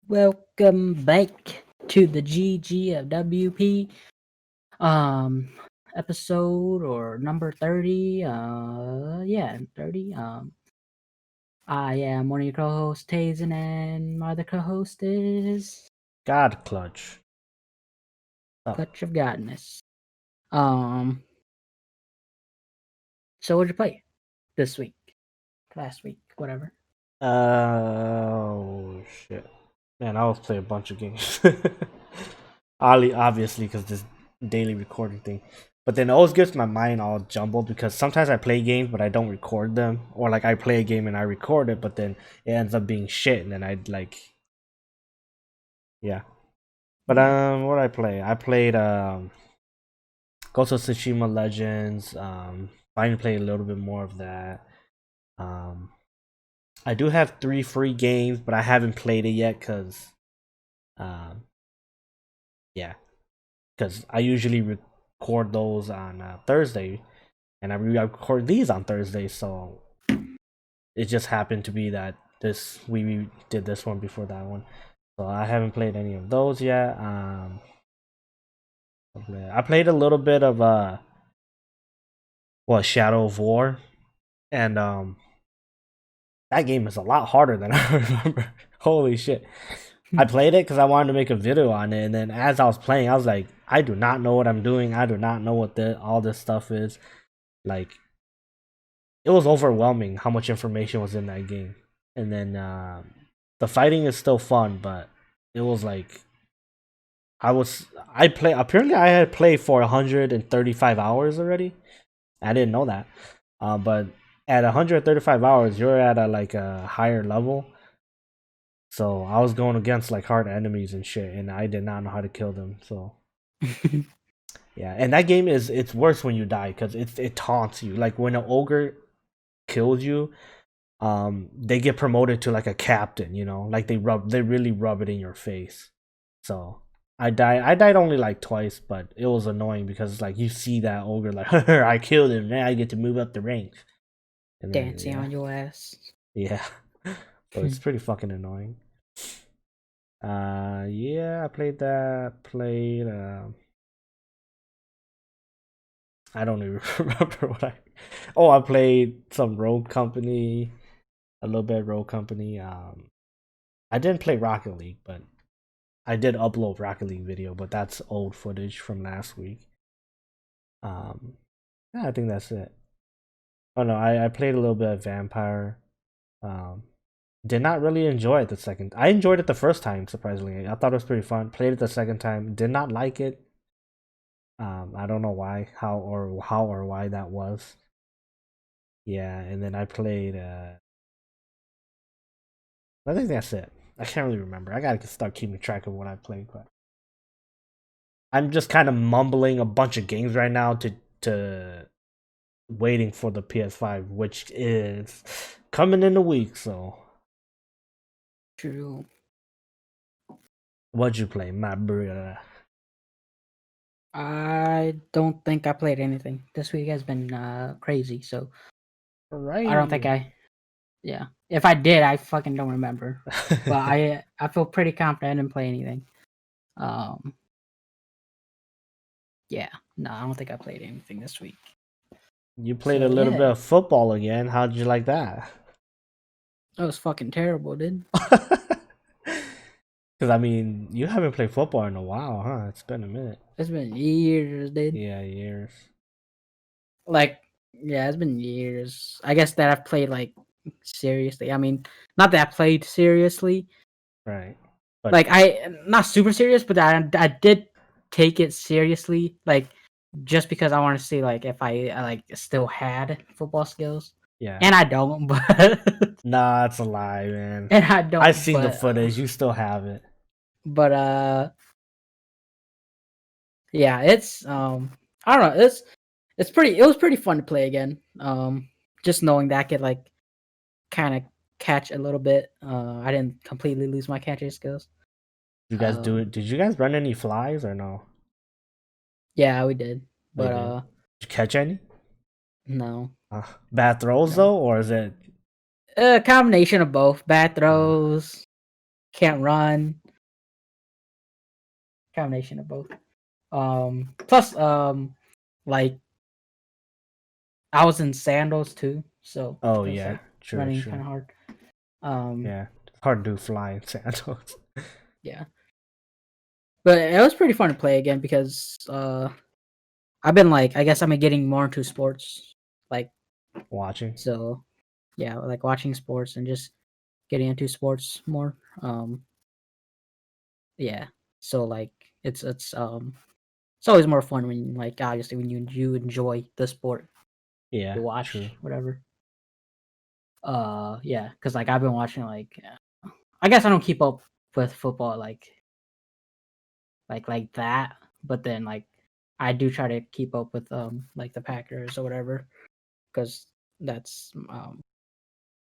Welcome back to the GGWP episode or number 30. 30. I am one of your co-hosts, Tazen, and my other co-host is God Clutch. Clutch of Godness. Um so what'd you play this week? Last week, whatever. Oh shit, man! I always play a bunch of games. Obviously, because this daily recording thing. But then it always gets my mind all jumbled because sometimes I play games but I don't record them, or like I play a game and I record it, but then it ends up being shit, and then I'd like, yeah. But what did I play? I played Ghost of Tsushima Legends. Finally played a little bit more of that. I do have 3 free games, but I haven't played it yet because, yeah, because I usually record those on Thursday, and I record these on Thursday, so it just happened to be that we did this one before that one, so I haven't played any of those yet. I played a little bit of Shadow of War, and that game is a lot harder than I remember. Holy shit. I played it because I wanted to make a video on it, and then as I was playing, I was like, I do not know what I'm doing. I do not know what all this stuff is. Like, it was overwhelming how much information was in that game. And then the fighting is still fun, but it was like apparently I had played for 135 hours already. I didn't know that. But at 135 hours, you're at a higher level. So I was going against like hard enemies and shit, and I did not know how to kill them. So yeah, and that game it's worse when you die because it taunts you. Like when an ogre kills you, they get promoted to like a captain. You know, like they really rub it in your face. So I died only like twice, but it was annoying because like you see that ogre like I killed him, now I get to move up the ranks. And then, Dancing on your ass. Yeah. So it's pretty fucking annoying. Yeah, I played that. Played I don't even remember what I played some Rogue Company, a little bit of Rogue Company. I didn't play Rocket League, but I did upload Rocket League video, but that's old footage from last week. Yeah, I think that's it. Oh no, I played a little bit of Vampire. Did not really enjoy it the second. I enjoyed it the first time, surprisingly. I thought it was pretty fun. Played it the second time, did not like it. I don't know how or why that was. Yeah, and then I played. I think that's it. I can't really remember. I gotta start keeping track of what I played, but I'm just kind of mumbling a bunch of games right now to waiting for the PS5, which is coming in a week. So, True. what'd you play, my brother? I don't think I played anything. This week has been crazy, so Right. I don't think yeah. If I did, I fucking don't remember. But I feel pretty confident I didn't play anything. Yeah. No, I don't think I played anything this week. You played a little bit of football again. How'd you like that? That was fucking terrible, dude. Because I mean, you haven't played football in a while, huh? It's been a minute. It's been years, dude. Yeah, years. Like, yeah, it's been years. I guess that I've played like seriously. I mean, not that I played seriously. Right. But like I not super serious, but I did take it seriously. Like just because I want to see like if I like still had football skills. Yeah. And I don't, but nah, it's a lie, man. And I don't. I've seen the footage. You still have it. But yeah, it's I don't know. It was pretty fun to play again. Just knowing that I could like kind of catch a little bit. I didn't completely lose my catching skills. You guys do it? Did you guys run any flies or no? Yeah, we did. But did you catch any? No. Bad throws though, or is it a combination of both? Bad throws, can't run. Combination of both. Plus, like I was in sandals too, so Oh it was yeah, like true, running true. kind of hard. Um, Yeah, it's hard to do flying sandals. yeah, but it was pretty fun to play again because I've been like I guess I've been getting more into sports, like Watching. so yeah, like watching sports and just getting into sports more. Yeah, so like it's always more fun when like obviously when you enjoy the sport Yeah, you true. watch whatever. Yeah, because like I've been watching like I guess I don't keep up with football like that, but then like I do try to keep up with like the Packers or whatever because that's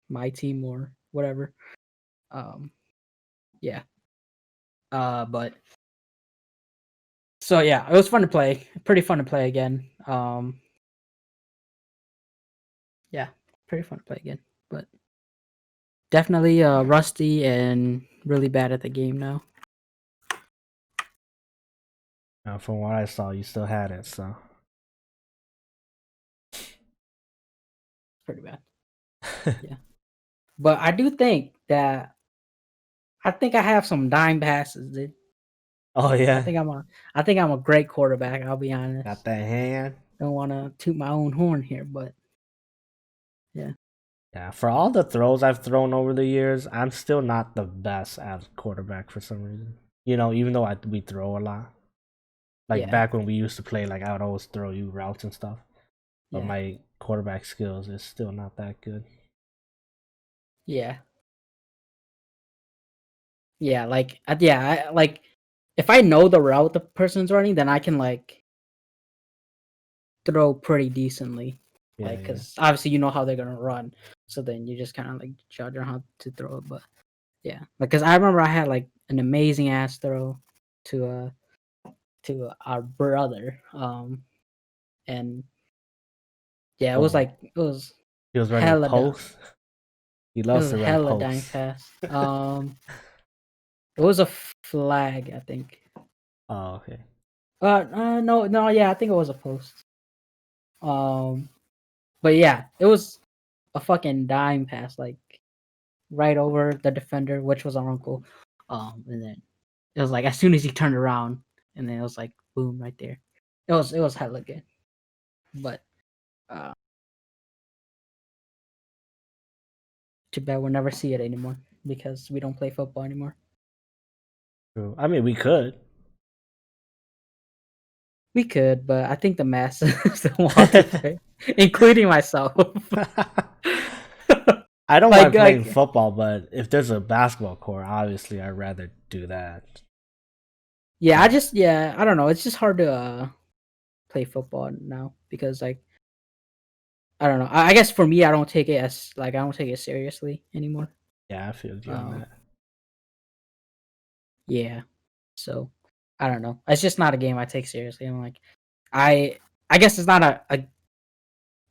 my team or whatever. Um, yeah. But so yeah, it was fun to play. Pretty fun to play again. Yeah, pretty fun to play again. But definitely rusty and really bad at the game now. From what I saw, you still had it, so. Pretty bad. Yeah. But I do think that I think I have some dime passes, dude. Oh I yeah, think I'm a I think I'm a great quarterback, I'll be got honest. that hand. Don't wanna toot my own horn here, but yeah. Yeah, for all the throws I've thrown over the years, I'm still not the best at quarterback for some reason. Even though we throw a lot. Like Yeah. back when we used to play, like I would always throw you routes and stuff. But Yeah. my quarterback skills is still not that good. Yeah. Yeah, like like if I know the route the person's running, then I can like throw pretty decently. Yeah, Like, yeah. cause obviously you know how they're gonna run. So then you just kinda like judge on how to throw it. But yeah. Like cause I remember I had like an amazing ass throw to our brother. And yeah, it was Oh, like it was he was running hella dumb. post. He It loves was to run hella dang posts. fast. It was a flag, I think. Oh, okay. No, yeah, I think it was a post. Um, but yeah, it was a fucking dime pass, like right over the defender, which was our uncle. And then it was like as soon as he turned around, and then it was like boom right there. It was hella good, but uh, too bad we'll never see it anymore because we don't play football anymore. True. I mean, we could. We could, but I think the masses don't want to play, including myself. I don't mind playing like football, but if there's a basketball court, obviously I'd rather do that. yeah, But I don't know. It's just hard to play football now because like I don't know. I guess for me, I don't take it as like I don't take it seriously anymore. yeah, I feel you on Um, that. yeah. So I don't know. It's just not a game I take seriously. I'm like I I guess it's not a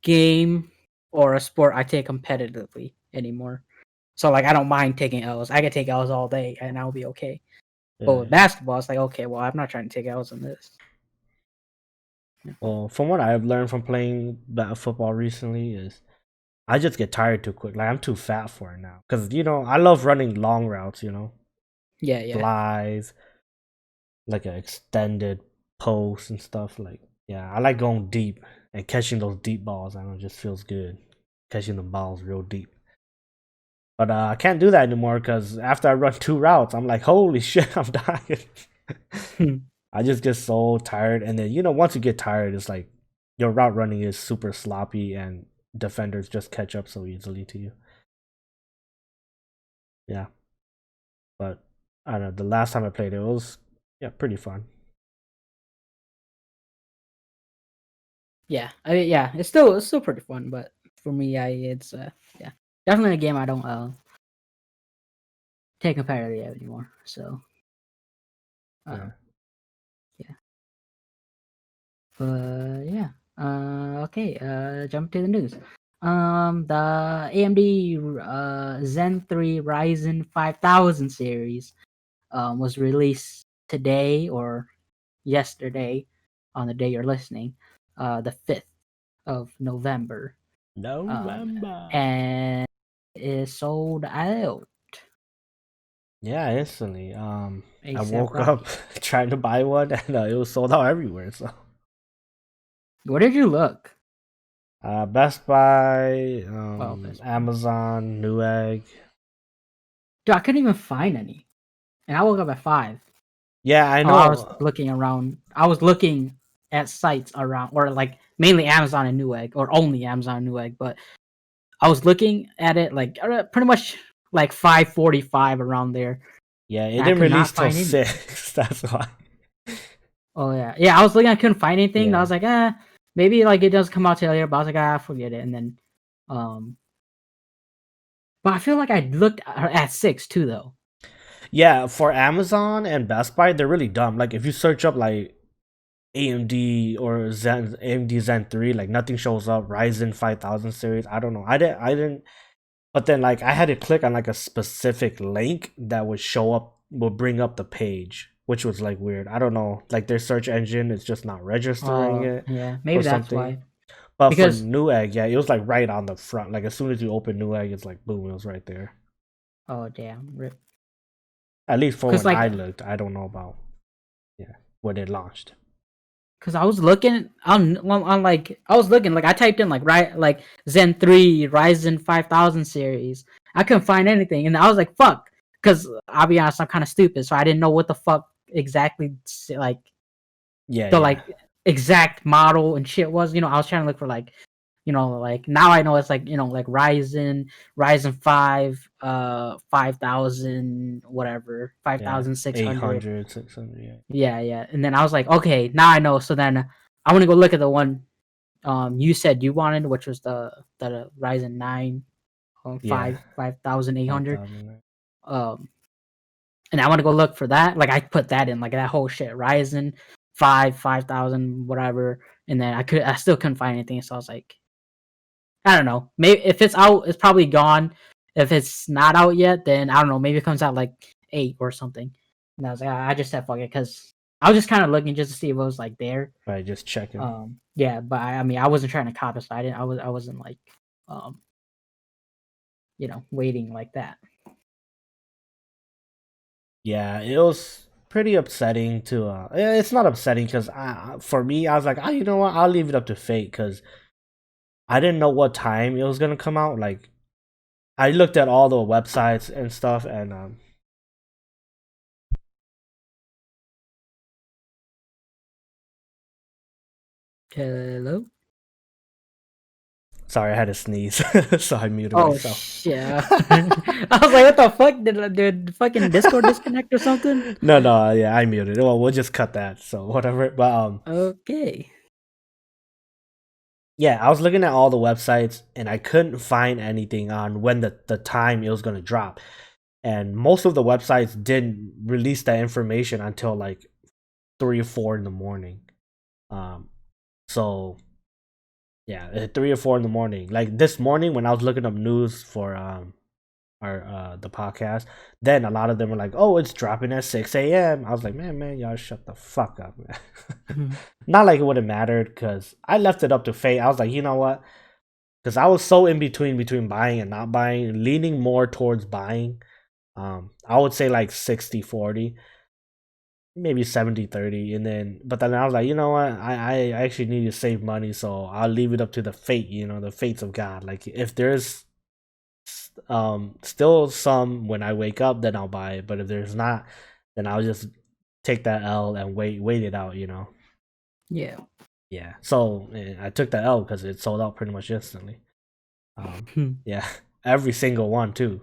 game or a sport I take competitively anymore. So like I don't mind taking L's. I can take L's all day and I'll be okay. But Yeah, with yeah. basketball, it's like okay, well I'm not trying to take L's in this. Yeah. Well, from what I've learned from playing football recently is I just get tired too quick. Like I'm too fat for it now. Cause I love running long routes. Yeah, yeah. Flies, like an extended post and stuff. Like yeah, I like going deep and catching those deep balls. I know it just feels good catching the balls real deep. But I can't do that anymore because after I run two routes, I'm like, holy shit, I'm dying. I just get so tired, and then once you get tired, it's like your route running is super sloppy, and defenders just catch up so easily to you. Yeah, but I don't know. The last time I played it was pretty fun. Yeah, yeah, it's still pretty fun, but for me, it's yeah, definitely a game I don't take competitively anymore. So Yeah. yeah, but yeah, okay, jump to the news. The AMD Zen 3 Ryzen 5000 series was released today or yesterday on the day you're listening, the 5th of November. November. And it is sold out. Yeah, instantly. I ASAP woke up Rocky. trying to buy one, and it was sold out everywhere. So, Where did you look? Best Buy, Well, Best Buy. Amazon, Newegg. Dude, I couldn't even find any. And I woke up at 5. Yeah, I Oh, I was know. looking around. I was looking at sites around, or like mainly Amazon and Newegg, or only Amazon and Newegg. But I was looking at it like pretty much like 5:45 around there, Yeah, it and I didn't could release not till find any. 6. That's why. Oh yeah, yeah. I was looking, I couldn't find anything. And I Yeah. was like, maybe like it does come out till later. But I was like, forget it. And then, um, but I feel like I looked at 6 too, though. Yeah, for Amazon and Best Buy, they're really dumb. Like if you search up like AMD or Zen AMD Zen 3, like nothing shows up. Ryzen 5000 series. I don't know. I didn't but then like I had to click on like a specific link that would show up would bring up the page, which was like weird. I don't know. Like their search engine is just not registering it Yeah, or maybe that's something. why. But for Because Newegg, yeah, it was like right on the front. Like as soon as you open Newegg, it's like boom, it was right there. oh damn, rip. At least for Because when like I looked. I don't know about yeah when it launched. Cause I was looking on like I was looking like I typed in like Zen 3 Ryzen 5000 series. I couldn't find anything, and I was like, "Fuck!" Because I'll be honest, I'm kind of stupid, so I didn't know what the fuck exactly like Yeah, the yeah, like exact model and shit was. I was trying to look for like like now I know it's like like Ryzen 5 5000 whatever yeah. 5600. 800, 600. Yeah. Yeah, yeah. And then I was like, okay, now I know. So then I want to go look at the one you said you wanted, which was the Ryzen 9 Yeah, 5800. 5000. Um and I want to go look for that. Like I put that in like that whole shit Ryzen 5 5000 whatever, and then I still couldn't find anything. So I was like, I don't know. Maybe if it's out, it's probably gone. If it's not out yet, then I don't know. Maybe it comes out like 8 or something. And I was like, I just said fuck it because I was just kind of looking just to see if it was like there. Right, just checking. Yeah, but I mean, I wasn't trying to cop it, so I wasn't like, um, waiting like that. Yeah, it was pretty upsetting to. It's not upsetting because for me, I was like, you know what? I'll leave it up to fate because I didn't know what time it was gonna come out. Like, I looked at all the websites and stuff, and Hello. sorry, I had to sneeze, so I muted Oh myself. shit! I was like, what the fuck? Did fucking Discord disconnect or something? No, no, yeah, I muted. Well, we'll just cut that. So whatever. But Okay. yeah, I was looking at all the websites and I couldn't find anything on when the time it was gonna drop. And most of the websites didn't release that information until like 3 or 4 in the morning. Um, so yeah, 3 or 4 in the morning. Like this morning when I was looking up news for our the podcast, then a lot of them were like, "Oh, it's dropping at 6 a.m." I was like, "Man, y'all shut the fuck up, man." Mhm. Not like it would have mattered because I left it up to fate. I was like, you know what? Because I was so in between buying and not buying, leaning more towards buying. I would say like 60-40, maybe 70-30, and then but then I was like, you know what? I actually need to save money, so I'll leave it up to the fate, the fates of God. Like if there's still some when I wake up, then I'll buy it. But if there's not, then I'll just take that L and wait it out. Yeah. Yeah. So I took the L because it sold out pretty much instantly. Hmm. Yeah, every single one too.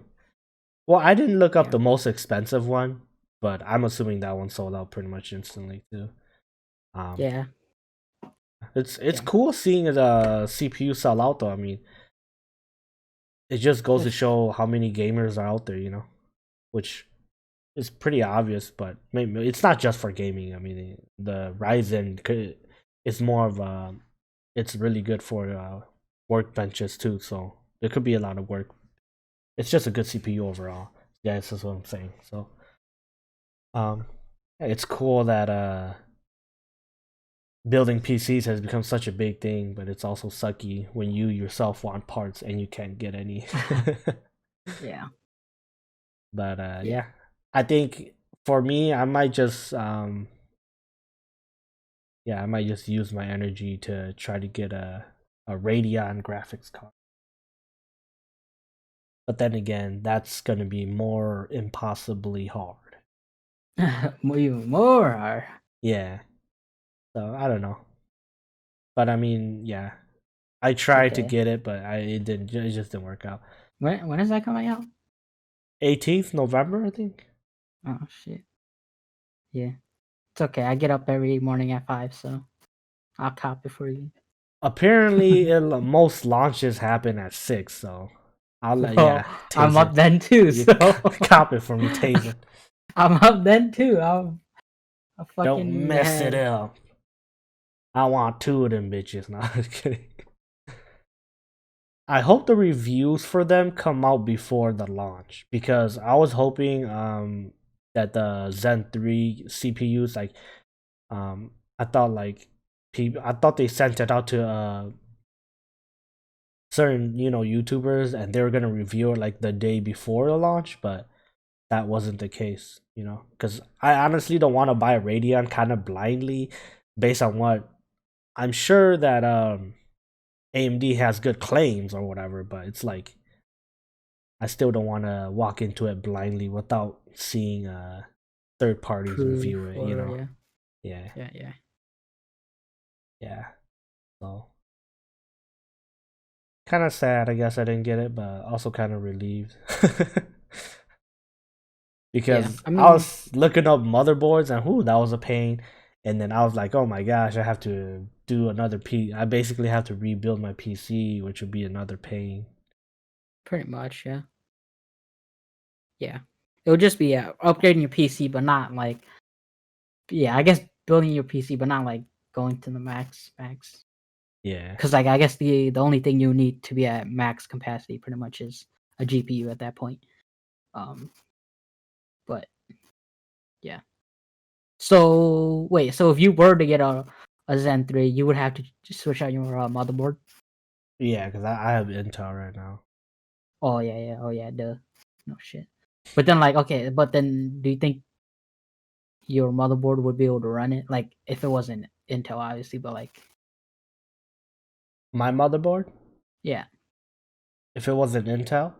Well, I didn't look up Yeah. the most expensive one, but I'm assuming that one sold out pretty much instantly too. Um, Yeah. it's Yeah. cool seeing the CPU sell out though. I mean, it just goes to It's, show how many gamers are out there, which is pretty obvious. But maybe it's not just for gaming. I mean, the Ryzen is more of a, it's really good for workbenches too, so there could be a lot of work. It's just a good CPU overall. Yeah, this is what I'm saying. So, um, it's cool that building PCs has become such a big thing, but it's also sucky when you yourself want parts and you can't get any. Yeah. But Yeah. yeah, I think for me, I might just yeah, I might just use my energy to try to get a Radeon graphics card. But then again, that's gonna be more impossibly hard. Even more hard. Yeah. So I don't know. But I mean, yeah. I It's tried to okay. get it, but it just didn't work out. When is that coming out? 18th November, I think. Oh shit. Yeah. It's okay. I get up every morning at 5, so I'll cop it for you. Apparently most launches happen at 6, so I'll let Well, yeah, I'm Taser. up then too, You so cop it for me, Taser. I'm up then too. I'll Don't fucking mess it yeah. up. I want 2 of them bitches. No, I'm just kidding. I hope the reviews for them come out before the launch because I was hoping that the Zen 3 CPUs like I thought like people I thought they sent it out to certain YouTubers and they were gonna review it like the day before the launch, but that wasn't the case, because I honestly don't want to buy a Radeon kind of blindly based on what I'm sure that AMD has good claims or whatever, but it's like I still don't want to walk into it blindly without seeing third parties Proof review it, or yeah. Yeah, Yeah, yeah. yeah. So kind of sad, I guess I didn't get it, but also kind of relieved. Yeah. Because I I mean, was looking up motherboards and whoo, that was a pain. And then I was like, oh my gosh, I have to do another I basically have to rebuild my PC, which would be another pain. pretty much, yeah. Yeah. It'll just be upgrading your PC, but not like yeah, I guess building your PC, but not like going to the max. Yeah. Because like I guess the only thing you need to be at max capacity pretty much is a GPU at that point. Um, but yeah. So wait, so if you were to get a Zen 3, you would have to just switch out your motherboard. Yeah, because I have Intel right now. Oh yeah, yeah, oh yeah, duh. No shit. But then like okay, but then do you think your motherboard would be able to run it? Like if it wasn't Intel, obviously, but like My motherboard, yeah, if it wasn't Intel,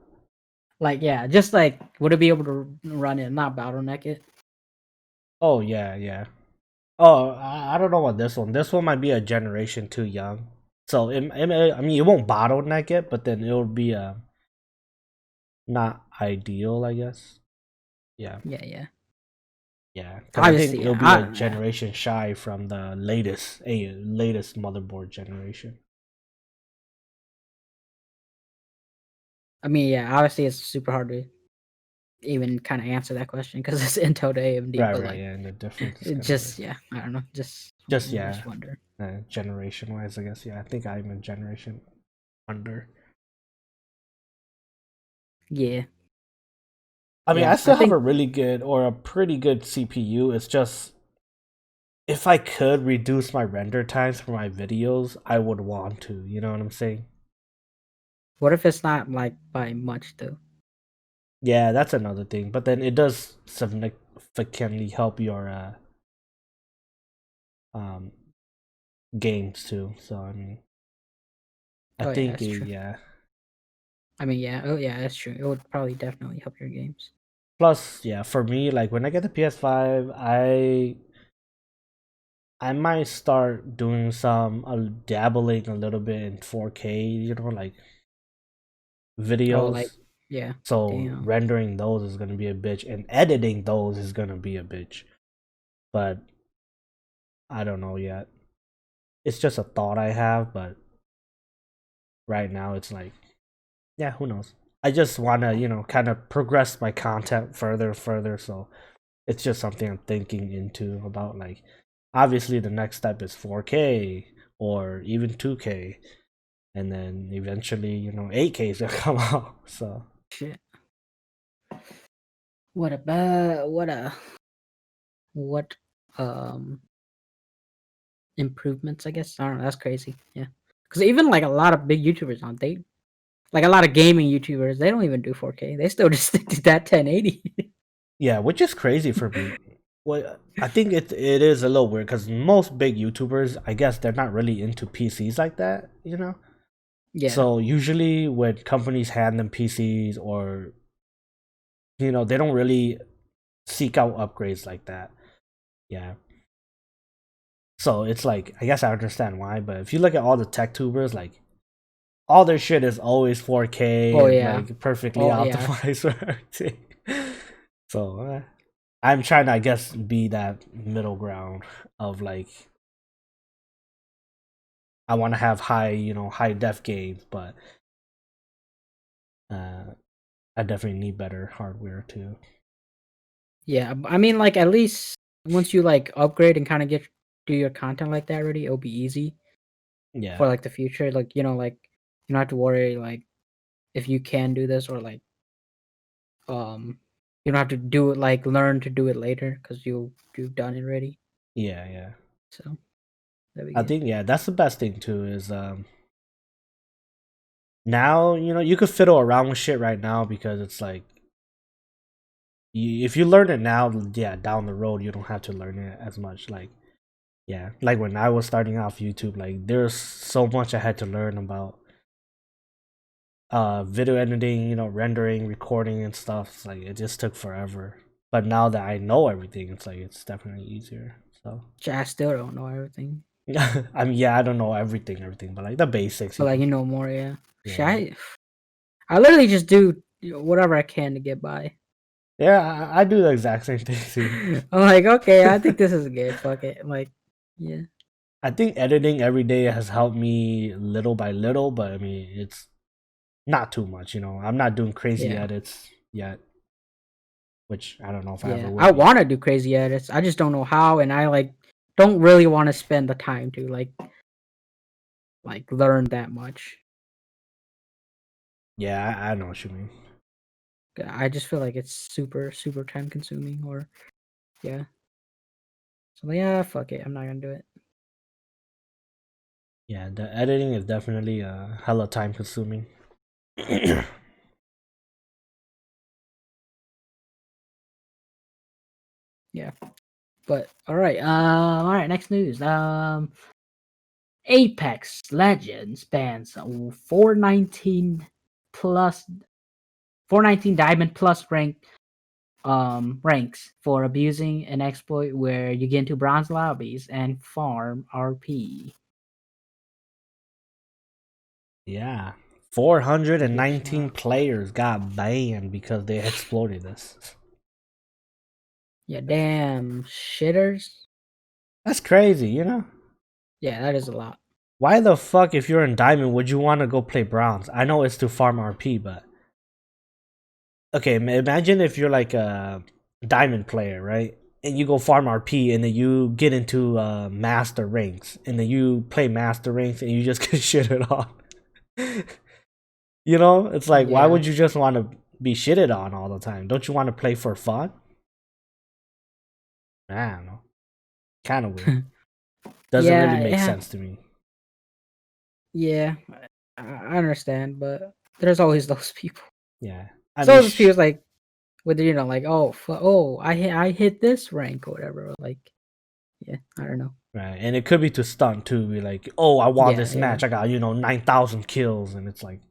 like yeah, just like would it be able to run it, not bottleneck it? oh yeah, yeah. Oh, I don't know what this one. This one might be a generation too young. So I mean, it won't bottleneck it, but then it'll be not ideal, I guess. Yeah, Yeah, yeah. yeah. Because I think Obviously, it'll yeah. be a generation shy from the latest motherboard generation. I mean, yeah. Obviously, it's super hard to even kind of answer that question because it's Intel to AMD. Right, But right, like, yeah. And the difference is it kind of big. just yeah, I don't know. Just yeah, Just wonder. generation wise, I guess. Yeah, I think I'm a generation under. Yeah, I mean, I yeah. I still have a think really good or a pretty good CPU. It's just if I could reduce my render times for my videos, I would want to. You know what I'm saying? what if it's not like by much though? Yeah, that's another thing. But then it does significantly help your um games too. So I mean, I Oh yeah, think that's true. yeah. I mean, yeah. Oh yeah, that's true. It would probably definitely help your games. Plus, yeah, for me, like when I get the PS5, I might start doing some dabbling a little bit in 4K. Like Oh, like videos. yeah. So Damn. rendering those is gonna be a bitch, and editing those is gonna be a bitch. But I don't know yet. It's just a thought I have, but right now it's like, yeah, who knows? I just wanna, kind of progress my content further and further. So it's just something I'm thinking into about. Like, obviously, the next step is 4K or even 2K. and then eventually, 8K is gonna come out. So Shit. What about what improvements? I guess I don't know. That's crazy. Yeah, because even like a lot of big YouTubers on they like a lot of gaming YouTubers, they don't even do 4K. They still just stick to that 1080. yeah, which is crazy for me. Well, I think it is a little weird because most big YouTubers, I guess, they're not really into PCs like that. Yeah, So usually when companies hand them PCs or they don't really seek out upgrades like that. Yeah. So it's like I guess I understand why, but if you look at all the tech tubers, like all their shit is always 4K oh and yeah, like perfectly oh yeah, optimized for everything. So I'm trying to, I guess, be that middle ground of like I want to have high def games, but uh, I definitely need better hardware too. yeah. I mean, like at least once you like upgrade and kind of get do your content like that already, it'll be easy Yeah, for like the future. Like like you don't have to worry like if you can do this or like um you don't have to do it like learn to do it later because you've done it already. yeah. So that'd be I good. think that's the best thing too is now you could fiddle around with shit right now because it's like if you learn it now, yeah, down the road you don't have to learn it as much. Like yeah, like when I was starting off YouTube, like there's so much I had to learn about video editing, rendering, recording and stuff. It's like it just took forever. But now that I know everything, it's like it's definitely easier. So I still don't know everything, I mean, yeah, I don't know everything, but like the basics, but like you know more. Yeah, shit, yeah, I literally just do whatever I can to get by. yeah. I do the exact same thing too. I'm like, okay, I think this is good. Fuck it. I'm like, yeah, I think editing every day has helped me little by little, but I mean, it's not too much. I'm not doing crazy yeah, edits yet, which I don't know if I ever yeah. will I be. want to do crazy edits. I just don't know how, and I like don't really want to spend the time to like learn that much. Yeah, I know what you mean. I just feel like it's super time consuming. Or yeah, so yeah, fuck it. I'm not gonna do it. Yeah, the editing is definitely hella time consuming. Yeah, Yeah, but all right. Next news. Apex Legends bans 419 plus 419 Diamond Plus ranks for abusing an exploit where you get into bronze lobbies and farm RP. 'Cause 419 players got banned because they exploited this. yeah, damn shitters. That's crazy. Yeah, that is a lot. Why the fuck, if you're in Diamond, would you want to go play Bronze? I know it's to farm RP, but okay, imagine if you're like a Diamond player, right? And you go farm RP, and then you get into Master ranks, and then you play Master ranks, and you just get shitted on. It's like, why Yeah. would you just want to be shitted on all the time? Don't you want to play for fun? I don't know. Kind of weird. Doesn't really Yeah, make yeah, sense to me. yeah. I understand, but there's always those people. Yeah. I So mean, those people like whether like oh I hit this rank or whatever. Like yeah, I don't know. right. And it could be to stunt too. Be like, oh, I won Yeah, this yeah, match. I got, 9,000 kills. And it's like,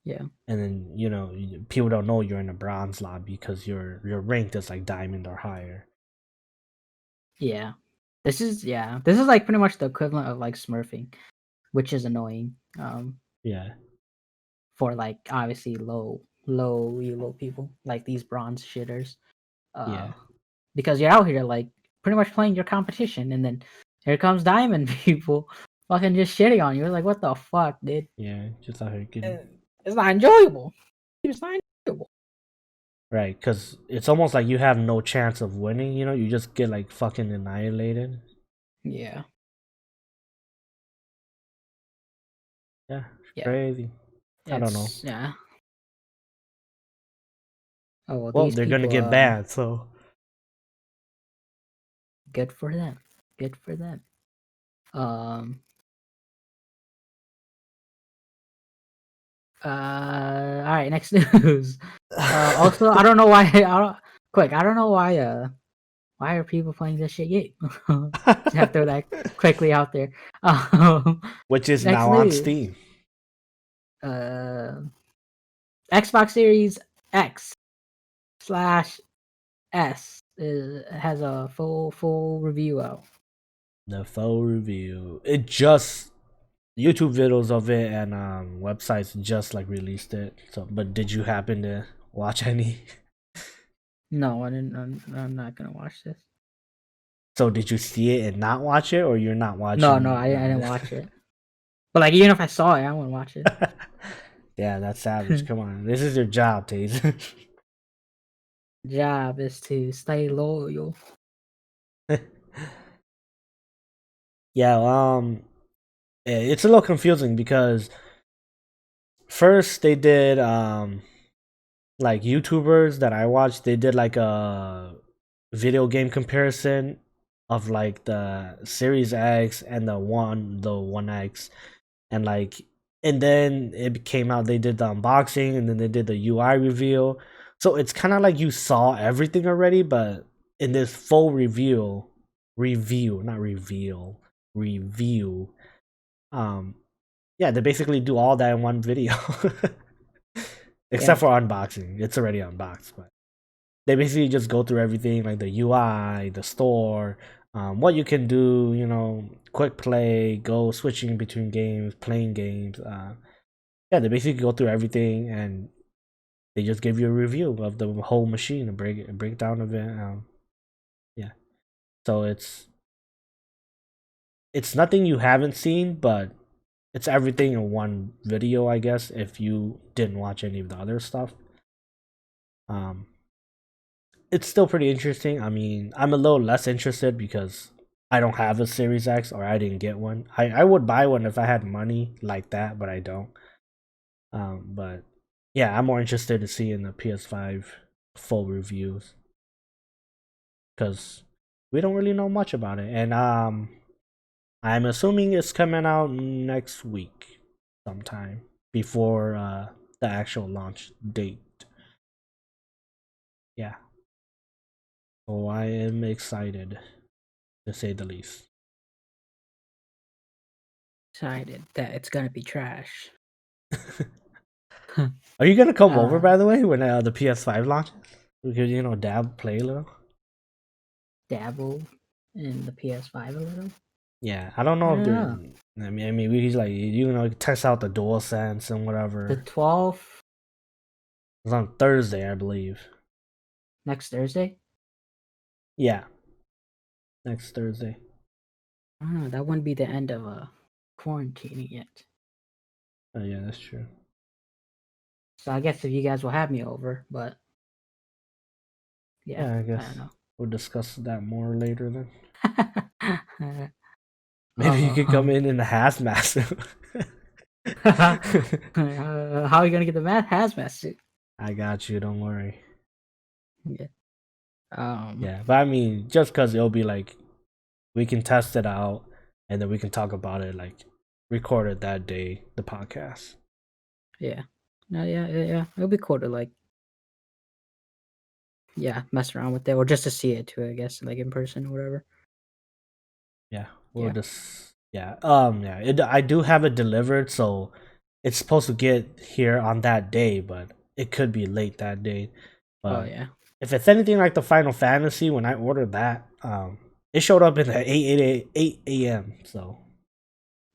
yeah, and then, people don't know you're in a bronze lobby because you're ranked as like diamond or higher. yeah. This is like pretty much the equivalent of like smurfing, which is annoying. Yeah. For like obviously low elo people like these bronze shitters. Yeah. Uh, because you're out here like pretty much playing your competition, and then here comes diamond people fucking just shitting on you. Like what the fuck, dude? Yeah. Just out here getting. It's not enjoyable. It's not enjoyable. Right. Because it's almost like you have no chance of winning. You just get like fucking annihilated. Yeah. Yeah, Yeah, crazy. I don't know. yeah. Oh well, Well, these they're gonna people. get banned, so Good for them. Good for them. Um. All right. Next news. Also, I don't know why. I don't know why. Why are people playing this shit game? Just have to throw that quickly out there. which is Next now on news. Steam. Uh, Xbox Series X slash S has a full review out. The full review. It just YouTube videos of it and websites just like released it. So, but did you happen to watch any? No, I didn't. I'm not gonna watch this. So did you see it and not watch it, or you're not No, watching? I didn't watch it. But like, even if I saw it, I wouldn't watch it. Yeah, that's savage. Come on, this is your job, Taze. Job is to stay loyal. Yeah, it's a little confusing because first they did like YouTubers that I watched, they did like a video game comparison of like the Series X and the One X, and like, and then it came out. They did the unboxing and then they did the UI reveal. So it's kind of like you saw everything already, but in this full review, not reveal, review. Um, yeah, they basically do all that in one video, Yeah, except for unboxing. It's already unboxed, but they basically just go through everything like the UI, the store, what you can do, quick play, go switching between games, playing games. Yeah, they basically go through everything and they just give you a review of the whole machine, a breakdown of it. Yeah, so it's nothing you haven't seen, but it's everything in one video, I guess. If you didn't watch any of the other stuff, um, it's still pretty interesting. I mean, I'm a little less interested because I don't have a Series X or I didn't get one. I would buy one if I had money like that, but I don't. But yeah, I'm more interested to see in the PS5 full reviews because we don't really know much about it, and I'm assuming it's coming out next week sometime before the actual launch date. Yeah, so I am excited to say the least. decided that it's gonna be trash. Are you gonna come over, uh, by the way, when the PS5 launches? We could, dab, play a little. Dabble in the PS5 a little. Yeah, I don't I know if don't they're. know. I mean, we like test out the Dual Sense and The whatever. 12th It's on Thursday, I believe. next Thursday. Yeah, next Thursday. I don't know. That wouldn't be the end of quarantining yet. Oh yeah, that's true. So I guess if you guys will have me over, but yeah, Yeah, I I guess don't know. we'll discuss that more later then. uh, Maybe you could come in the hazmat suit. how are you gonna get the hazmat suit? I got you. Don't worry. Yeah. Yeah, but I mean, just because it'll be like we can test it out and then we can talk about it, like record it that day, the podcast. Yeah. No, yeah. It'll be cool to mess around with it or just to see it too, I guess, like in person or whatever. Yeah, we'll Yeah. just yeah. I do have it delivered, so it's supposed to get here on that day, but it could be late that day. Oh But yeah. if it's anything like the Final Fantasy, when I ordered that, it showed up in the 8 a.m. So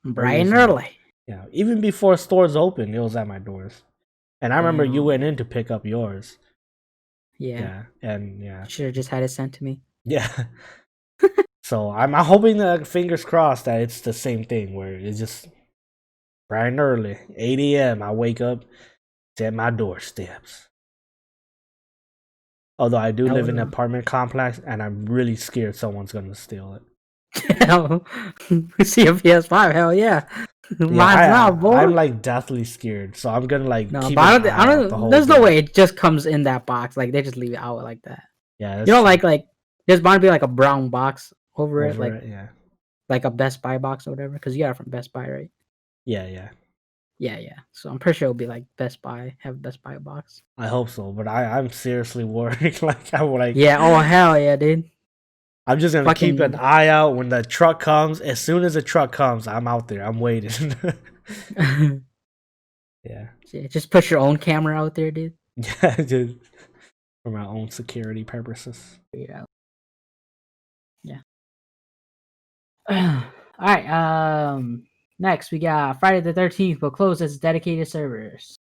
very Bright and reasonable. early. Yeah, even before stores opened, it was at my doors. And I remember you went Damn. in to pick up yours. Yeah. Yeah, and yeah, Should have just had it sent to me. yeah. So I'm hoping that fingers crossed that it's the same thing where it's just bright and early, 8 a.m. I wake up, it's at my doorsteps. Although I do That live would in an apartment complex, and I'm really scared someone's gonna steal it. see a PS5, hell yeah. Mine's not, I'm boy. like deathly scared, so I'm gonna like No, keep but an I eye out the don't. whole There's no game. way it just comes in that box. Like they just leave it out like that. Yeah, You that's know, true. like there's bound to be like a brown box over it, Over it, yeah, like a Best Buy box or whatever. Because you got it from Best Buy, right? yeah. Yeah, yeah. So I'm pretty sure it'll be like Best Buy, have a Best Buy box. I hope so, but I'm seriously worried. Like I'm like Yeah. Oh hell yeah, dude. I'm just gonna keep an Fucking. eye out when the truck comes. As soon as the truck comes, I'm out there. I'm waiting. Yeah, Yeah, just put your own camera out there, dude. yeah, just for my own security purposes. Yeah. Yeah. All right. Next we got Friday the 13th will close its dedicated servers.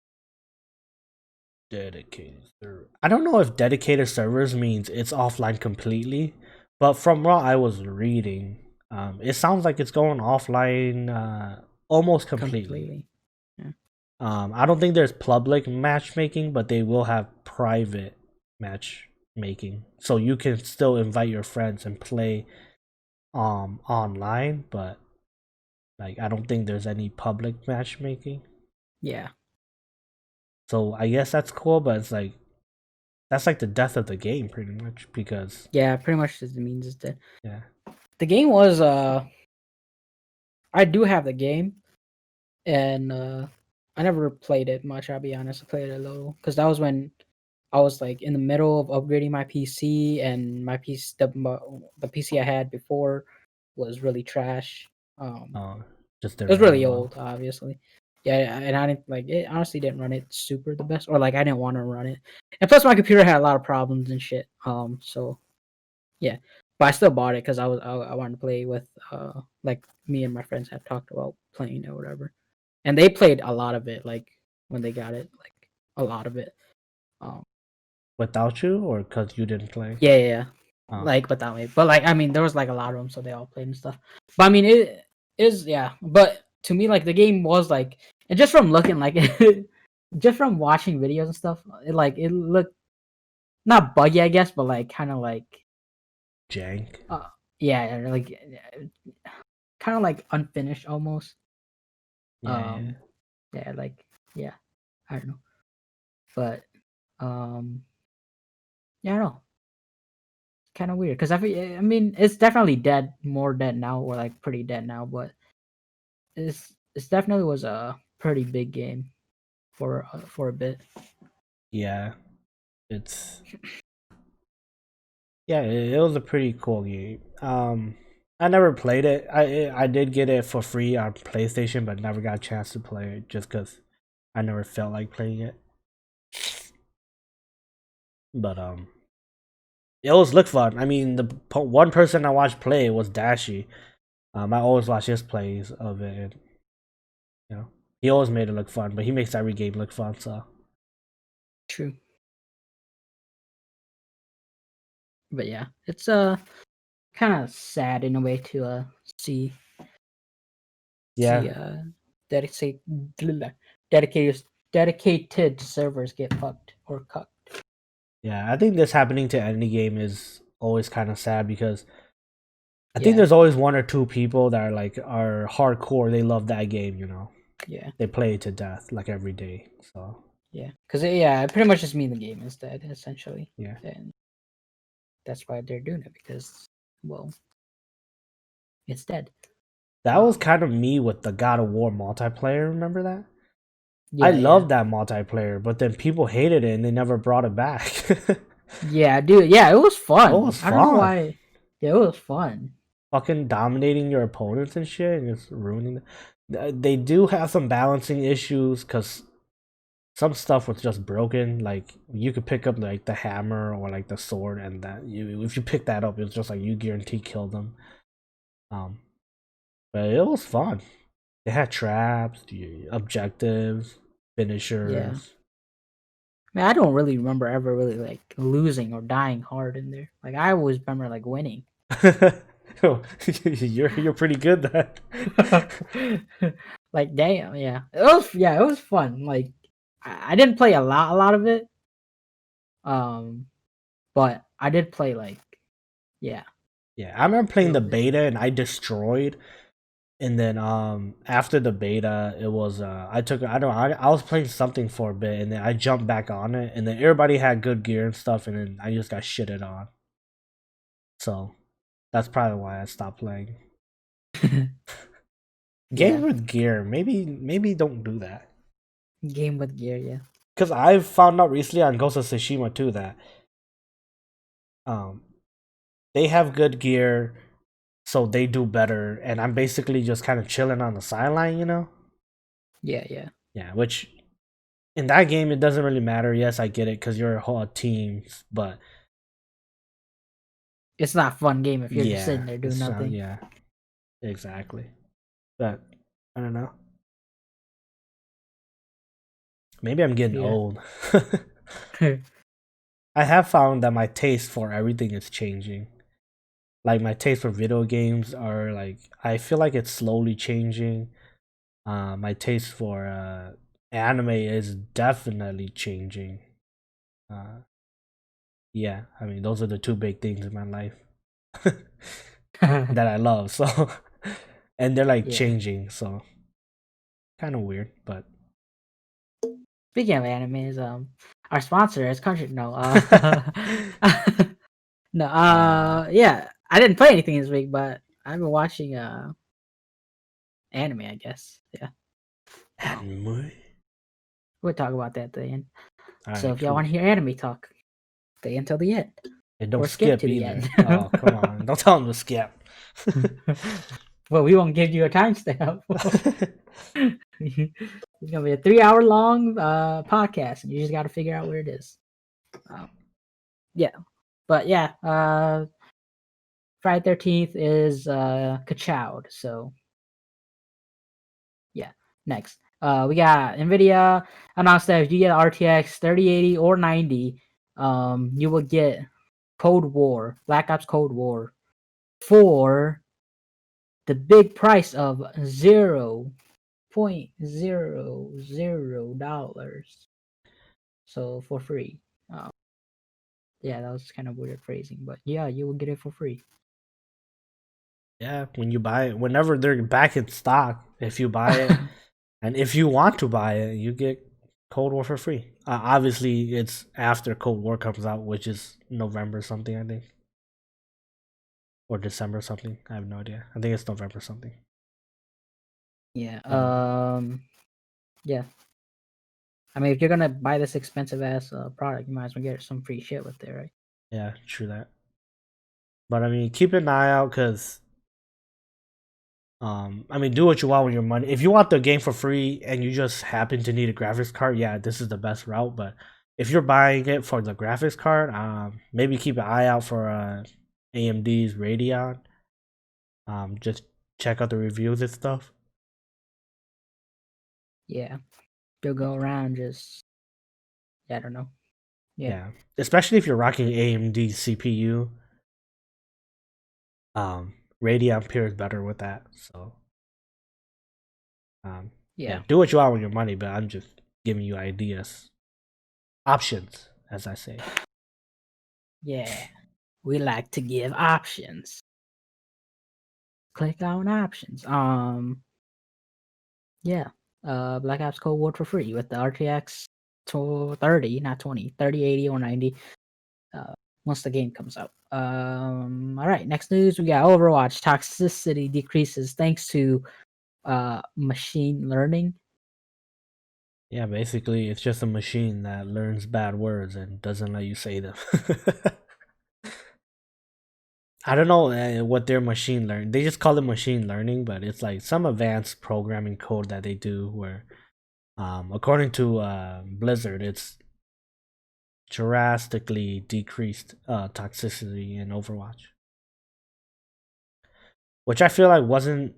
Dedicated server. I don't know if dedicated servers means it's offline completely, but from what I was reading, it sounds like it's going offline almost completely. Completely. Yeah. I don't think there's public matchmaking, but they will have private matchmaking, so you can still invite your friends and play online, but like I don't think there's any public matchmaking. Yeah. So I guess that's cool, but it's like that's like the death of the game pretty much because Yeah. Pretty much just means it's dead. yeah. The game was I do have the game, and I never played it much. I'll be honest. I played it a little because that was when I was like in the middle of upgrading my PC, and my PC, the PC I had before, was really trash. Oh, just It was didn't really run well. old, obviously. Yeah, and I didn't like it. Honestly, didn't run it super the best, or like I didn't want to run it. And plus, my computer had a lot of problems and shit. So yeah, but I still bought it because I wanted to play with like me and my friends had talked about playing it or whatever, and they played a lot of it like when they got it, like a lot of it. Um, Without you or because you didn't play? yeah, yeah, yeah. Oh, Like but that way, but like I mean, there was like a lot of them, so they all played and stuff. But I mean, it is yeah. But to me, like the game was like, and just from looking like just from watching videos and stuff, it looked not buggy, I guess, but like kind of like jank. uh yeah, like kind of like unfinished almost. Yeah, yeah. Um, yeah, like yeah, I don't know, but um, yeah, I don't know, kind of weird because I mean, it's definitely dead, more dead now, or like pretty dead now, but it's definitely was a pretty big game for a bit. Yeah, it's yeah. It was a pretty cool game. I never played it. I did get it for free on PlayStation, but never got a chance to play it just because I never felt like playing it. But it always looked fun. I mean, the one person I watched play was Dashi. I always watch his plays of it. And, you know, he always made it look fun, but he makes every game look fun. So True, but yeah, it's kind of sad in a way to see yeah, dedicated dedicated dedicated servers get fucked or cut. yeah. I think this happening to any game is always kind of sad because I think Yeah, there's always one or two people that are hardcore. They love that game. yeah, They play it to death like every day. So yeah. Because yeah, it pretty much just mean the game is dead essentially, yeah, and that's why they're doing it because well, it's dead. that was Um, kind of me with the God of War multiplayer. Remember that? I yeah, yeah, loved that multiplayer, but then people hated it and they never brought it back. yeah, dude. Yeah, it was It fun. was I don't know fun. why. Yeah, it was fun. Fucking dominating your opponents and shit and just ruining. They do have some balancing issues because some stuff was just broken. Like you could pick up like the hammer or like the sword, and that you if you pick that up, it's just like you guarantee kill them. Um, but it was fun. They had traps, the objectives, Yeah. finishers. Man, I don't really remember ever really like losing or dying hard in there. Like I always remember like winning. Oh, you're pretty good then. Like damn, it was fun. Like I didn't play a lot of it. Um, but I did play like yeah, Yeah, I remember a playing the little bit. beta and I destroyed And then after the beta, it was I was playing something for a bit, and then I jumped back on it, and then everybody had good gear and stuff, and then I just got shitted on. So that's probably why I stopped playing. Games Yeah, with gear, maybe don't do that. game with gear. Yeah, Because I've found out recently on Ghost of Tsushima too that um they have good gear, so they do better, and I'm basically just kind of chilling on the sideline, you know? yeah. Yeah, which in that game it doesn't really matter. Yes, I get it because you're a whole team, but It's not a fun game if you're just yeah, sitting there doing it's not. nothing. Yeah, exactly. But I don't know. Maybe I'm getting Yeah. old. I have found that my taste for everything is changing. Like my taste for video games are like I feel like it's slowly changing. My taste for anime is definitely changing. Uh, yeah, I mean those are the two big things in my life that I love. So, and they're like Yeah. changing. So kind of weird, but Speaking of animes, our sponsor is Country. No, no, uh, yeah, I didn't play anything this week, but I've been watching anime. I guess. Yeah. Um, anime. we'll talk about that at the end. All So right, if y'all cool. want to hear anime talk, stay until the end, And don't or skip skip to the either. end. Oh, come on! Don't tell them to skip. Well, we won't give you a timestamp. It's gonna be a 3 hour long podcast, and you just got to figure out where it is. Um, yeah, but yeah, Friday 13th is Kachowed. So yeah, next. We got Nvidia announced that if you get RTX 3080 or 90, you will get Cold War, Black Ops Cold War for the big price of $0.00. So for free. Um, yeah, that was kind of weird phrasing, but yeah, you will get it for free. Yeah, when you buy it, whenever they're back in stock, if you buy it, and if you want to buy it, you get Cold War for free. Obviously, it's after Cold War comes out, which is November something, I think, or December something. I have no idea. I think it's November something. Yeah. But Yeah. I mean, if you're gonna buy this expensive ass product, you might as well get some free shit with it, right? yeah, true that. But I mean, keep an eye out because I mean, do what you want with your money. If you want the game for free and you just happen to need a graphics card, yeah, this is the best route. But if you're buying it for the graphics card, maybe keep an eye out for AMD's Radeon. Just check out the reviews and stuff. Yeah. You'll go around just, yeah, I don't know. Yeah. Yeah, especially if you're rocking AMD CPU. Radeon pairs better with that. So, yeah, Yeah. do what you want with your money, but I'm just giving you ideas, options, as I say. Yeah. We like to give options. Click on options. Yeah. Black Ops Cold War for free with the RTX 30, not 20, 30, 80, or 90. Once the game comes out. All right. Next news, we got Overwatch toxicity decreases thanks to machine learning. Yeah, basically, it's just a machine that learns bad words and doesn't let you say them. I don't know what their machine learn. They just call it machine learning, but it's like some advanced programming code that they do where, according to Blizzard, it's drastically decreased toxicity in Overwatch, which I feel like wasn't.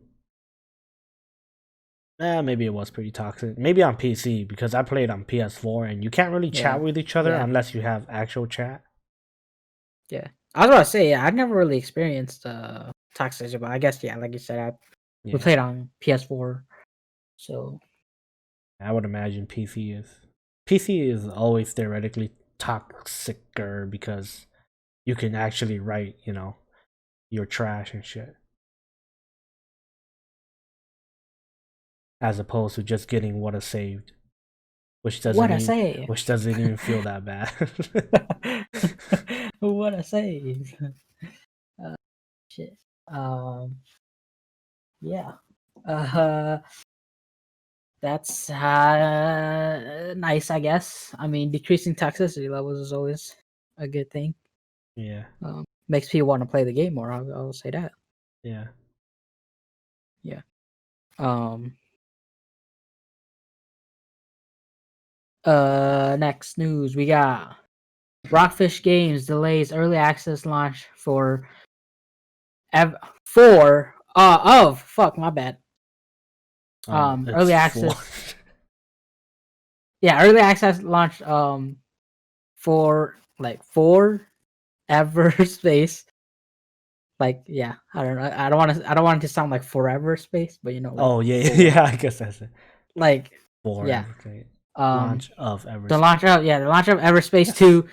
Maybe it was pretty toxic. Maybe on PC because I played on PS4 and you can't really chat Yeah. with each other Yeah. unless you have actual chat. Yeah. I was about to say, yeah, I've never really experienced toxicity, but I guess, yeah, like you said, we Yeah, played on PS4. So, I would imagine PC is always theoretically toxicer because you can actually write, your trash and shit. as opposed to just getting what is saved, which What doesn't a even save! feel that bad. What a save! Uh, shit. Um. Yeah. Uh. That's nice, I guess. I mean, decreasing toxicity levels is always a good thing. Yeah, Makes people want to play the game more. I'll say that. yeah. Yeah. Um. Next news we got Rockfish Games delays early access launch for ev- for of fuck my bad. Oh, it's Early four. access. Yeah, early access launch for like for ever space. Like yeah, I don't know. I don't want it to sound like forever space, but you know like Oh yeah, for yeah. I guess that's it. like Four. yeah. Okay. Um Launch of the Everspace. launch of the launch of Everspace Yes. 2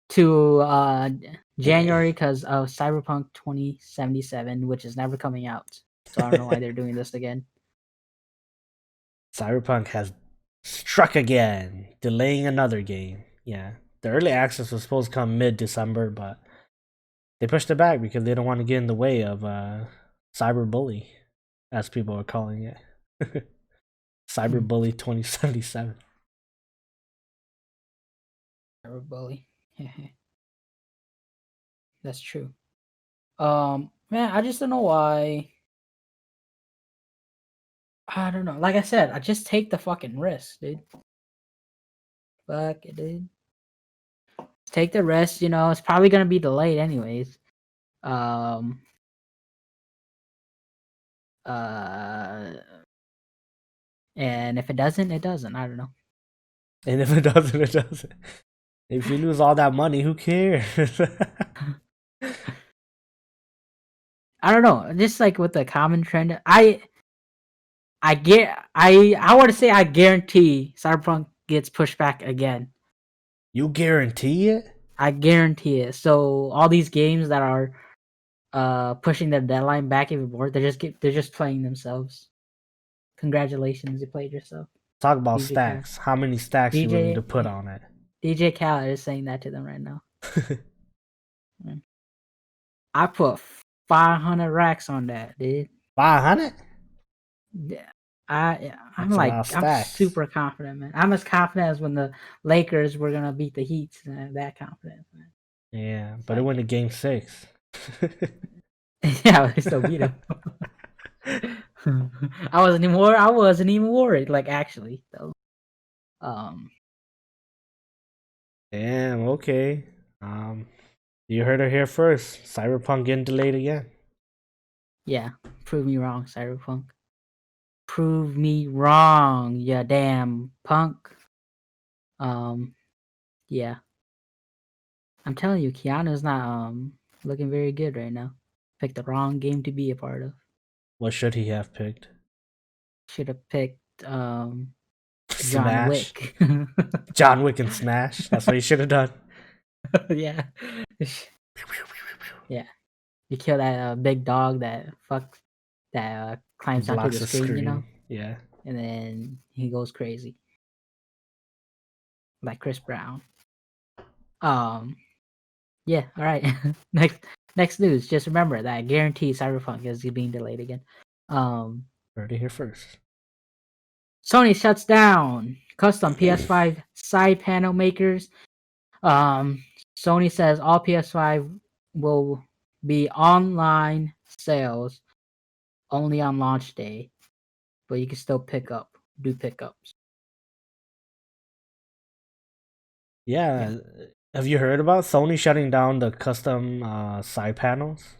to January because of Cyberpunk 2077, which is never coming out. So I don't know why they're doing this again. Cyberpunk has struck again, delaying another game. Yeah, the early access was supposed to come mid-December, but they pushed it back because they don't want to get in the way of cyberbully, as people are calling it. Hmm. Cyberbully 2077. Bully. That's true. Man, I just don't know why. I don't know. Like I said, I just take the fucking risk, dude. Fuck it, dude. Take the risk. You know, it's probably gonna be delayed anyways. Um. Uh. And if it doesn't, it doesn't. I don't know. And if it doesn't, it doesn't. If you lose all that money, who cares? I don't know. Just like with the common trend, I want to say I guarantee Cyberpunk gets pushed back again. You guarantee it? I guarantee it. So all these games that are pushing their deadline back even more, they're just playing themselves. Congratulations, you played yourself. Talk about DJ Cal. stacks. How many stacks you willing to DJ put on it? DJ Khaled is saying that to them right now. Mm. I put 500 racks on that, dude. 500? Yeah. That's a lot of I'm stacks. super confident, man. I'm as confident as when the Lakers were gonna beat the Heat. That confident, man. Yeah, It's but it like went to game 6. yeah, I still beat him. I wasn't even worried, like actually though. Um Damn, okay. Um, you heard it here first. Cyberpunk getting delayed again. yeah, prove me wrong, Cyberpunk. Prove me wrong, ya damn punk. Um yeah. I'm telling you, Keanu's not looking very good right now. Picked the wrong game to be a part of. What should he have picked? Should have picked John Smash. Wick. John Wick and Smash. That's what he should have done. Yeah. Yeah. You kill that big dog that climbs onto Blocks the the screen, you know, screen. Yeah. and then he goes crazy like Chris Brown. Um. Yeah. All right. Next news. Just remember that I guarantee Cyberpunk is being delayed again. Um. Heard it here first. Sony shuts down custom PS5 side panel makers. Um. Sony says all PS5 will be online sales only on launch day, but you can still do pickups. Yeah. Yeah. Have you heard about Sony shutting down the custom side panels?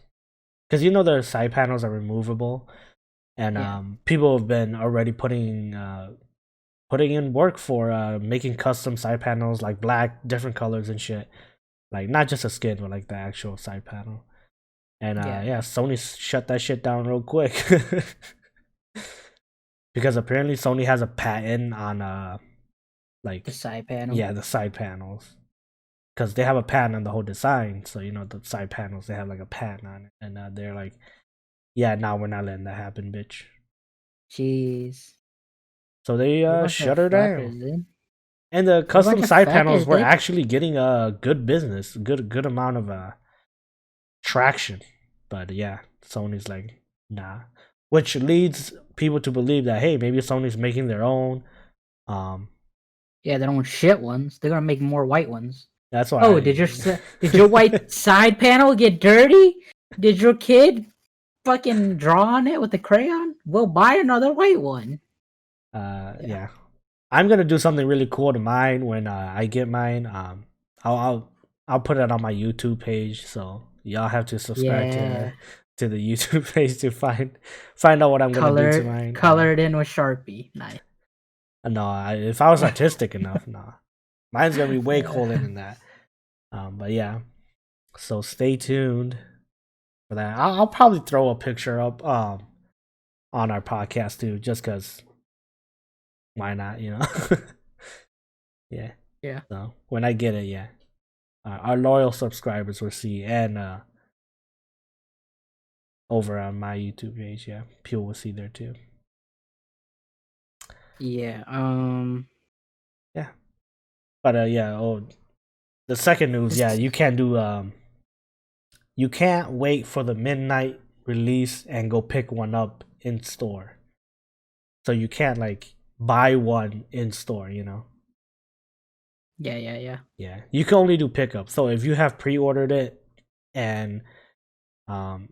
Because you know their side panels are removable, and Yeah. people have been already putting in work for making custom side panels like black, different colors and shit. Like not just a skin, but like the actual side panel. And Yeah. yeah, Sony shut that shit down real quick because apparently Sony has a patent on The like side panel. yeah the side panels because they have a patent on the whole design. So you know the side panels they have like a patent on it, and they're like, yeah, now we're not letting that happen, bitch. Jeez. So they What a bunch shut of her down. fuckers, dude. And the What a custom bunch of side panels fuckers, were dude. actually getting a good business, good amount of traction. But yeah, Sony's like, nah. Which leads people to believe that hey, maybe Sony's making their own. Um, Yeah, they don't shit ones. They're gonna make more white ones. that's Oh, why. did your white side panel get dirty? Did your kid fucking draw on it with a crayon? We'll buy another white one. Yeah. I'm gonna do something really cool to mine when I get mine. I'll, I'll I'll put it on my YouTube page, so y'all have to subscribe Yeah. to the YouTube page to find out what I'm gonna do to mine. Colored in with Sharpie. Nice. No, if I was artistic enough, no, mine's gonna be way cooler than that. But yeah, so stay tuned for that. I'll probably throw a picture up on our podcast too, just cause why not? You know. Yeah. Yeah. So when I get it, yeah, our loyal subscribers will see, and over on my YouTube page, yeah, people will see there too. Yeah. Yeah, but yeah. Oh, the second news, yeah, you can't wait for the midnight release and go pick one up in store. So you can't like buy one in store, you know. Yeah. Yeah, you can only do pickup. So if you have pre-ordered it, and um,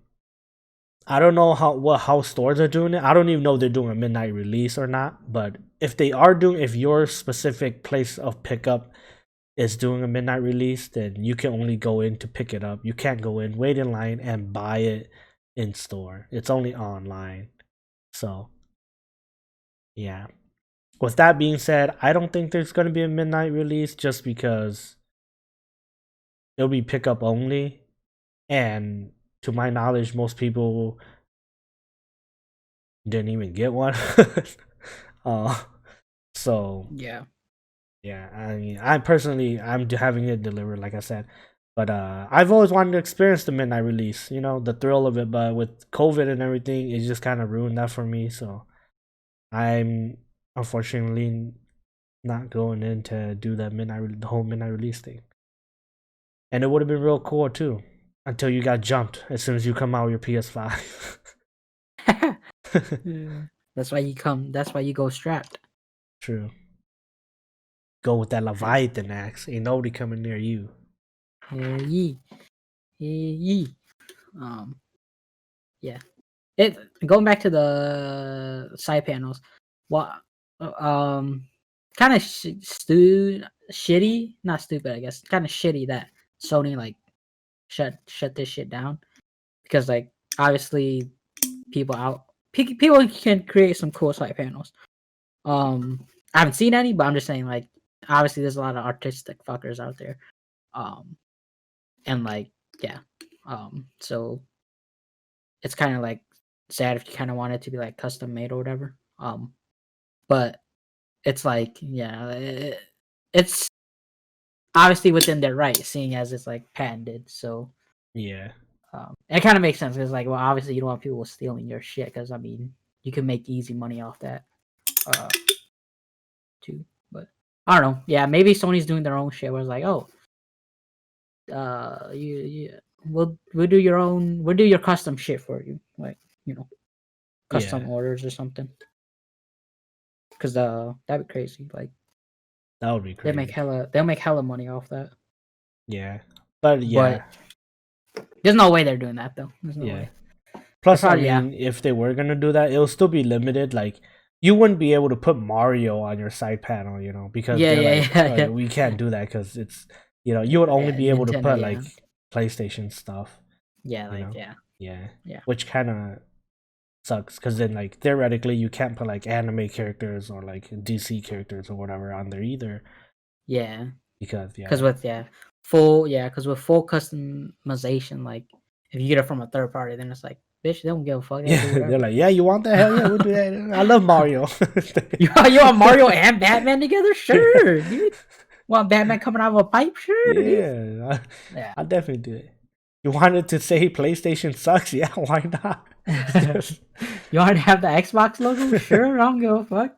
I don't know how stores are doing it. I don't even know if they're doing a midnight release or not. But if they are doing, if your specific place of pickup is doing a midnight release, then you can only go in to pick it up. You can't go in, wait in line, and buy it in store. It's only online. So yeah. With that being said, I don't think there's going to be a midnight release just because it'll be pickup only, and to my knowledge, most people didn't even get one. uh, so Yeah. yeah, I mean, I'm having it delivered, like I said, but I've always wanted to experience the midnight release, you know, the thrill of it. But with COVID and everything, it just kind of ruined that for me. So I'm unfortunately not going in to do that the whole midnight release thing. And it would have been real cool too, until you got jumped as soon as you come out with your PS5. That's why you come. That's why you go strapped. True. Go with that Leviathan axe. Ain't nobody coming near you. Yeah, yee. Yeah. It going back to the side panels. What? Kind of shitty. Not stupid, I guess. Kind of shitty that Sony like shut this shit down, because like obviously people can create some cool side panels. I haven't seen any, but I'm just saying, like, obviously there's a lot of artistic fuckers out there. And like, yeah. So it's kind of like sad if you kind of want it to be like custom made or whatever. But it's like, yeah, it's obviously within their right, seeing as it's like patented. So Yeah. it kind of makes sense, because like, well, obviously you don't want people stealing your shit, because I mean, you can make easy money off that. Too, but I don't know. Yeah, maybe Sony's doing their own shit where it's like, oh, we'll do your custom shit for you, like, you know, custom orders or something. Because that'd be crazy. Like, that would be crazy. They'll make hella money off that. Yeah, but yeah, there's no way they're doing that though. There's no way. Plus, I mean, if they were gonna do that, it'll still be limited. Like, you wouldn't be able to put Mario on your side panel, you know, because we can't do that because it's, you know, you would only be able to put like PlayStation stuff. Yeah, which kind of sucks, because then like theoretically you can't put like anime characters or like DC characters or whatever on there either. Yeah, because with full customization, like if you get it from a third party, then it's like, bitch, they don't give a fuck. They're like, yeah, you want that? Hell yeah, we'll do that. I love Mario. you want Mario and Batman together? Sure, dude. Want Batman coming out of a pipe? Sure, dude. I'll definitely do it. You wanted to say PlayStation sucks? Yeah, why not? You want to have the Xbox logo? Sure, I don't give a fuck.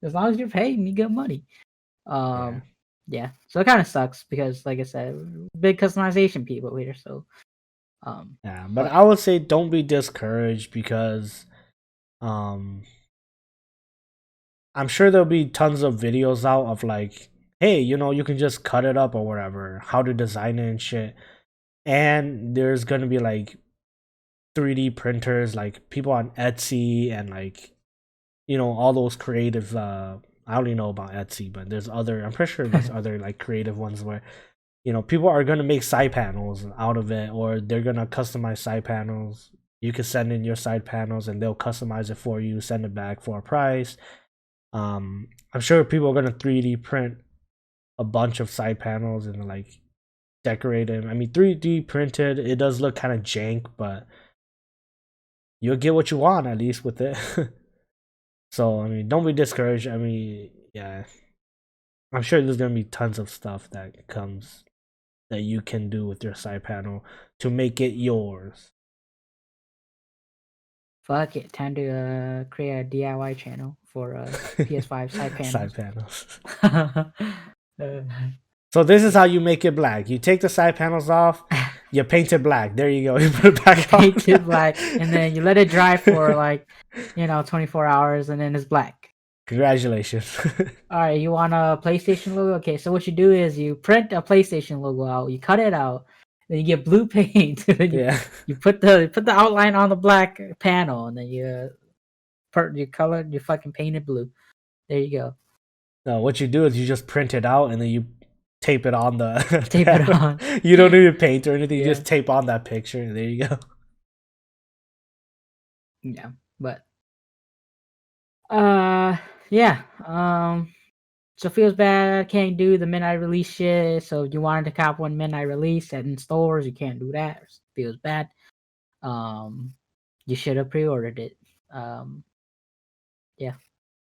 as long as you're paying me good money. Yeah. Yeah. So it kind of sucks because, like I said, big customization people here. So, Yeah, but but I would say don't be discouraged because um I'm sure there'll be tons of videos out of like, hey, you can just cut it up or whatever, how to design it and shit. And there's gonna be like 3D printers, like people on Etsy and like all those creative I only know about Etsy, but I'm pretty sure there's other like creative ones where people are gonna make side panels out of it, or they're gonna customize side panels. You can send in your side panels and they'll customize it for you, send it back for a price. I'm sure people are gonna 3D print a bunch of side panels and like decorate them. I mean, 3D printed, it does look kind of jank, but you'll get what you want at least with it. So I mean, don't be discouraged. I mean, yeah, I'm sure there's gonna be tons of stuff that comes that you can do with your side panel to make it yours. fuck it, time to create a DIY channel for PS5 side Side panels. panels. uh, So this is how you make it black. You take the side panels off, you paint it black. There you go. You put it back on. paint it black, and then you let it dry for like 24 hours, and then it's black. Congratulations. All right, you want a PlayStation logo? Okay, so what you do is you print a PlayStation logo out, you cut it out, then you get blue paint, and then Yeah. you put the outline on the black panel, and then you fucking paint it blue. There you go. No, what you do is you just print it out and then you tape it on the Tape it on. You don't need to paint or anything. You Yeah. just tape on that picture. And there you go. Yeah, but yeah. So feels bad. Can't do the midnight release shit. So you wanted to cop one midnight release in stores, you can't do that. Feels bad. You should have pre-ordered it. Yeah.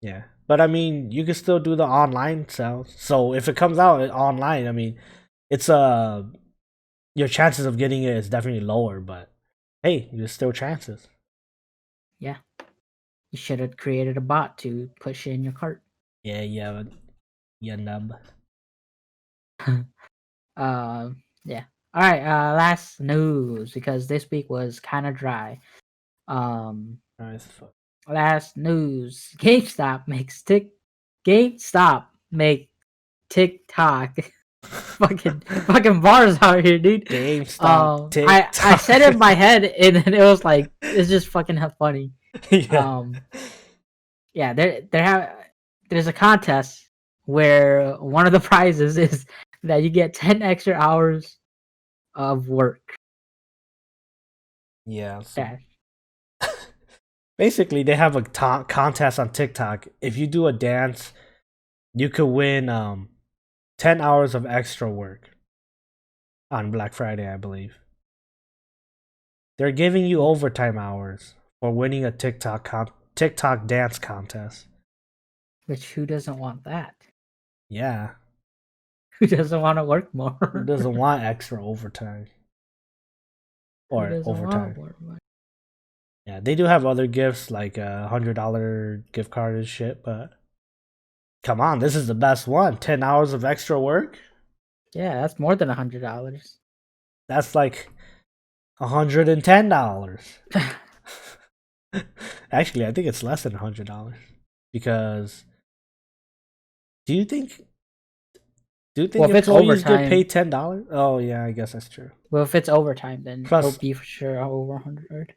Yeah. But I mean, you can still do the online sales. So if it comes out online, I mean, it's your chances of getting it is definitely lower, but hey, there's still chances. Yeah. You should have created a bot to push it in your cart. Yeah, nub. Yeah. All right. Last news because this week was kind of dry. Nice. Last news: GameStop make TikTok. fucking bars out here, dude. GameStop, I said it in my head, and then it was like it's just fucking funny. Yeah. Yeah. There's a contest where one of the prizes is that you get 10 extra hours of work. Yeah. So Yeah. basically, they have a contest on TikTok. If you do a dance, you could win 10 hours of extra work on Black Friday, I believe. They're giving you overtime hours for winning a TikTok dance contest. Which who doesn't want that? Yeah. Who doesn't want to work more? Who doesn't want extra overtime? Or overtime. Yeah, they do have other gifts like a $100 gift card and shit, but come on, this is the best one. 10 hours of extra work? Yeah, that's more than $100. That's like $110. Actually, I think it's less than $100 because do you think Well, if it's employees get overtime, paid $10? Oh yeah, I guess that's true. well, if it's overtime, then Plus, it'll be for sure over 100.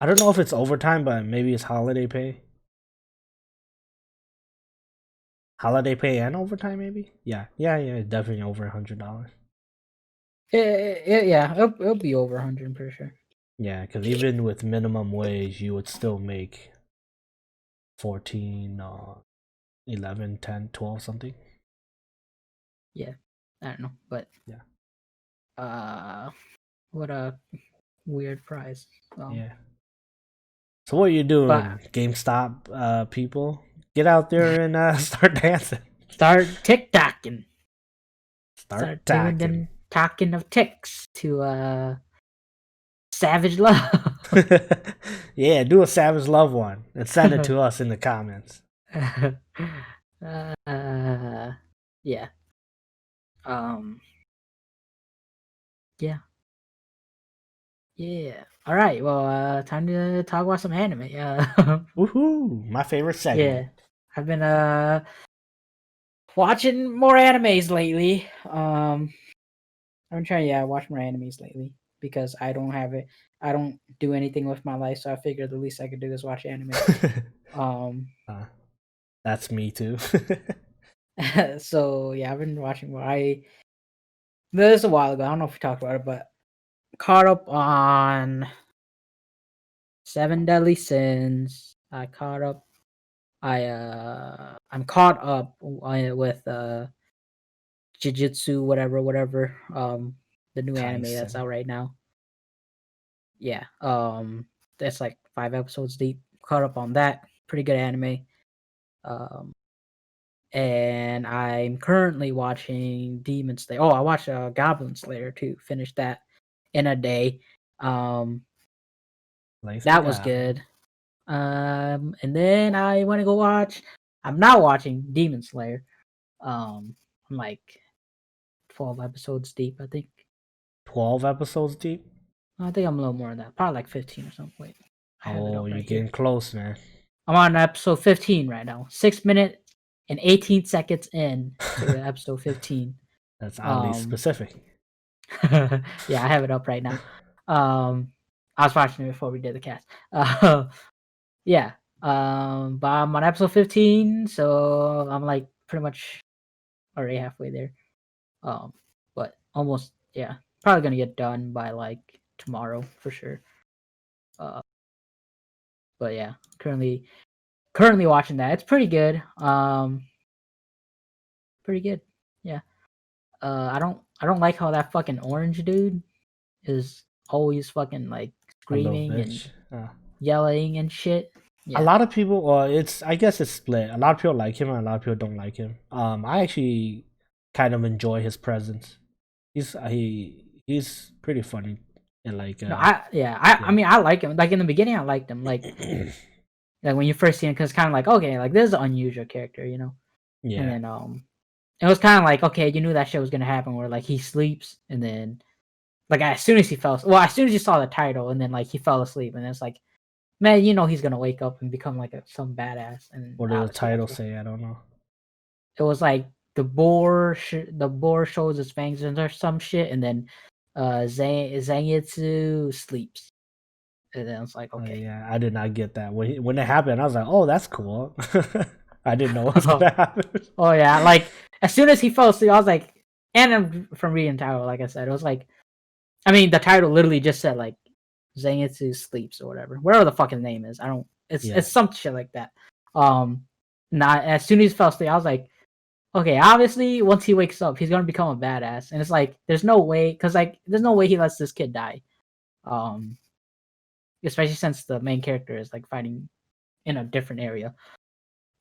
I don't know if it's overtime, but maybe it's holiday pay. Holiday pay and overtime, maybe. Yeah, definitely over $100. Yeah, it'll be over 100, I'm pretty sure. Yeah, because even with minimum wage, you would still make 14, 11, 10, 12 something. Yeah, I don't know, but yeah, what a weird prize. Yeah. So what are you doing, But GameStop people? Get out there and start dancing. Start TikToking. Start doing them talking of ticks to Savage Love. Yeah, do a Savage Love one and send it to us in the comments. Yeah. Um. Yeah. Yeah. All right. Well, time to talk about some anime. Woohoo! My favorite segment. Yeah. I've been watching more animes lately. I've been trying, yeah, watch more animes lately because I don't have it. I don't do anything with my life, so I figured the least I could do is watch anime. Um. uh, that's me too. So yeah, I've been watching more. This is a while ago. I don't know if we talked about it, but caught up on Seven Deadly Sins. I caught up. I'm caught up with Jujutsu, whatever. The new anime that's Tyson. out right now. Yeah. That's like 5 episodes deep. Caught up on that. Pretty good anime. Um, and I'm currently watching Demon Slayer. Oh, I watched Goblin Slayer too. Finished that in a day. Um, Like a that was goblin. good. And then I want to go watch. I'm now watching Demon Slayer. I'm like 12 episodes deep. I think. 12 episodes deep. I think I'm a little more than that. Probably like 15 or something. Wait, I have it Oh, up you're right here. getting close, man. I'm on episode 15 right now. 6 minutes and 18 seconds in to episode 15. That's oddly Um, specific. yeah, I have it up right now. I was watching it before we did the cast. Uh, yeah. But I'm on episode 15, so I'm like pretty much already halfway there. Um, but almost, yeah, probably gonna get done by like tomorrow for sure. Uh, but yeah, currently watching that. It's pretty good. Pretty good. Yeah. I don't like how that fucking orange dude is always fucking like A little screaming and bitch. yelling and shit. A Yeah. lot of people, well, I guess it's split. A lot of people like him, and a lot of people don't like him. I actually kind of enjoy his presence. He's pretty funny and like No, I yeah. mean I like him. Like in the beginning I liked him. Like when you first see him, cause it's kinda like, okay, like this is an unusual character, you know? And Yeah. then it was kinda like, okay, you knew that shit was gonna happen where like he sleeps and then like as soon as he as soon as you saw the title and then like he fell asleep and it's like, man, you know he's gonna wake up and become like some badass and What did the obviously title that's what say? I don't know. it was like the boar shows its fangs and or some shit and then Zangetsu sleeps. And then it's like, okay. Yeah, I did not get that when it happened. I was like, "Oh, that's cool." I didn't know what was gonna happen. Oh yeah, like as soon as he fell asleep, I was like, and from reading the title, like I said, it was like, I mean, the title literally just said like Zangetsu sleeps or whatever the fuck his name is. I don't. Yeah. It's some shit like that. Not as soon as he fell asleep, I was like, okay, obviously once he wakes up, he's gonna become a badass, and it's like there's no way, cause like there's no way he lets this kid die. Um, especially since the main character is like fighting in a different area,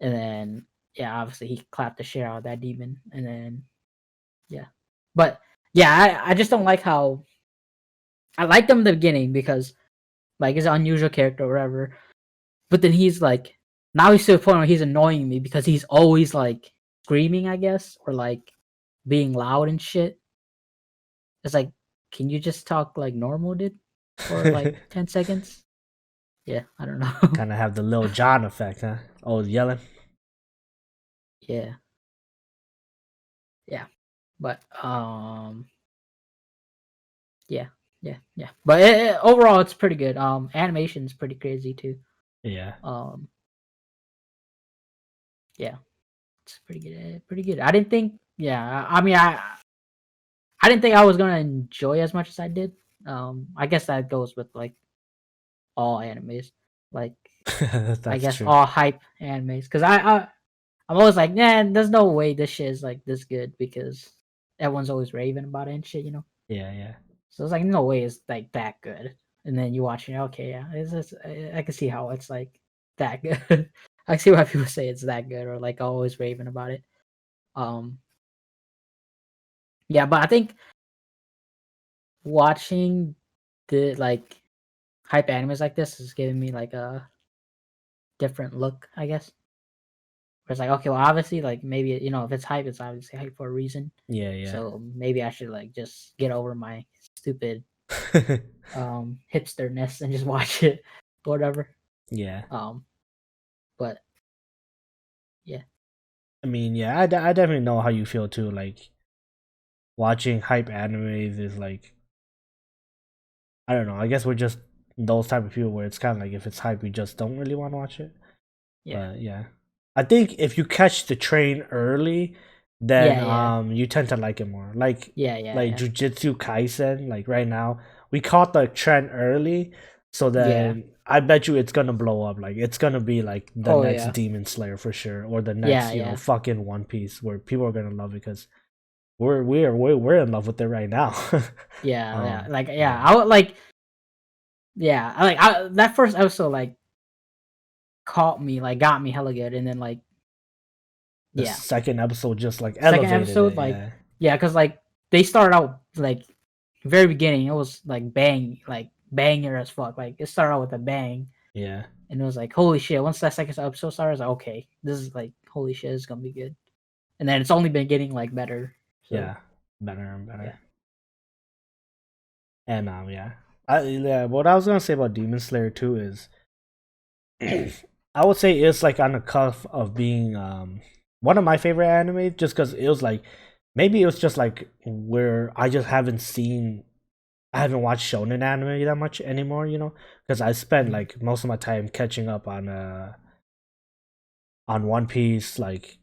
and then yeah, obviously he clapped the shit out of that demon, and then yeah, but yeah, I just don't like how I liked him in the beginning because like he's an unusual character or whatever, but then he's like now he's to the point where he's annoying me because he's always like screaming, I guess, or like being loud and shit. It's like, can you just talk like normal, dude, for like 10 seconds? Yeah, I don't know. Kind of have the Lil John effect, huh? Oh, yelling. Yeah, yeah, but yeah, yeah. But overall, it's pretty good. Animation's pretty crazy too. Yeah. Um, yeah, it's pretty good. Pretty good. I didn't think. Yeah, I mean, I didn't think I was gonna enjoy as much as I did. I guess that goes with like all animes. Like, I That's guess true. all hype animes, because I'm always like, nah, there's no way this shit is like this good because everyone's always raving about it and shit, you know. Yeah, yeah. So it's like no way it's like that good. And then you watch it, okay, yeah, I can see how it's like that good. I see why people say it's that good or like always raving about it. Um, yeah, but I think watching the like hype animes like this is giving me like a different look, I guess. It's like, okay, well, obviously, like maybe if it's hype, it's obviously hype for a reason. Yeah, yeah. So maybe I should like just get over my stupid hipsterness and just watch it, whatever. Yeah. But yeah, I mean, yeah, I definitely know how you feel too. Like watching hype animes is like, I don't know. I guess we're just those type of people where it's kind of like if it's hype, we just don't really want to watch it. yeah, But yeah, I think if you catch the train early, then yeah, you tend to like it more. Like yeah, Jujutsu Kaisen. Like right now, we caught the trend early, so yeah. then I bet you it's gonna blow up. Like it's gonna be like the Oh next yeah, Demon Slayer for sure, or the yeah, next yeah, fucking One Piece, where people are gonna love it because we're in love with it right now. yeah. Like yeah, Yeah. I would like yeah, that first episode like caught me, like got me hella good, and then like The yeah, second episode just like second elevated episode it. like Yeah. yeah, because like they started out like very beginning, it was like banger as fuck. Like it started out with a bang, Yeah. and it was like holy shit. Once that second episode started, I was like, okay, this is like holy shit, it's gonna be good. And then it's only been getting like better. So Yeah. Better and better. yeah, And yeah. Yeah, what I was gonna say about Demon Slayer 2 is I would say it's like on the cusp of being one of my favorite anime just because it was like maybe it was just like where I haven't watched shonen anime that much anymore, because I spent Mhm. like most of my time catching up on One Piece. Like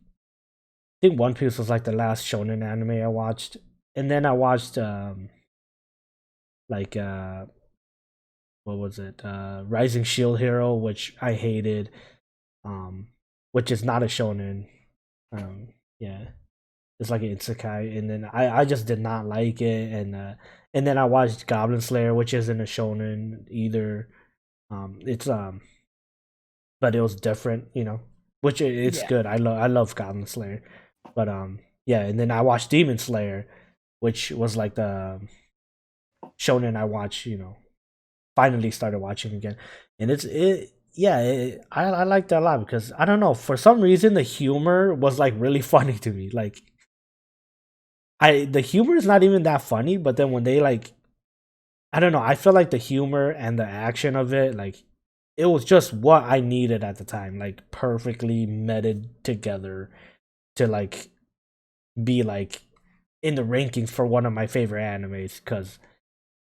I think One Piece was like the last shonen anime I watched. And then I watched like what was it? Rising Shield Hero, which I hated. Which is not a shonen. Yeah, it's like an isekai, and then I just did not like it, and then I watched Goblin Slayer, which isn't a shonen either. It's but it was different, which it's Yeah. good. I love Goblin Slayer, but yeah, and then I watched Demon Slayer, which was like the shonen I watched, finally started watching again, and I liked it a lot because I don't know, for some reason the humor was like really funny to me. Like the humor is not even that funny, but then when they like, I don't know, I feel like the humor and the action of it, like it was just what I needed at the time, like perfectly meted together to like be like in the rankings for one of my favorite animes because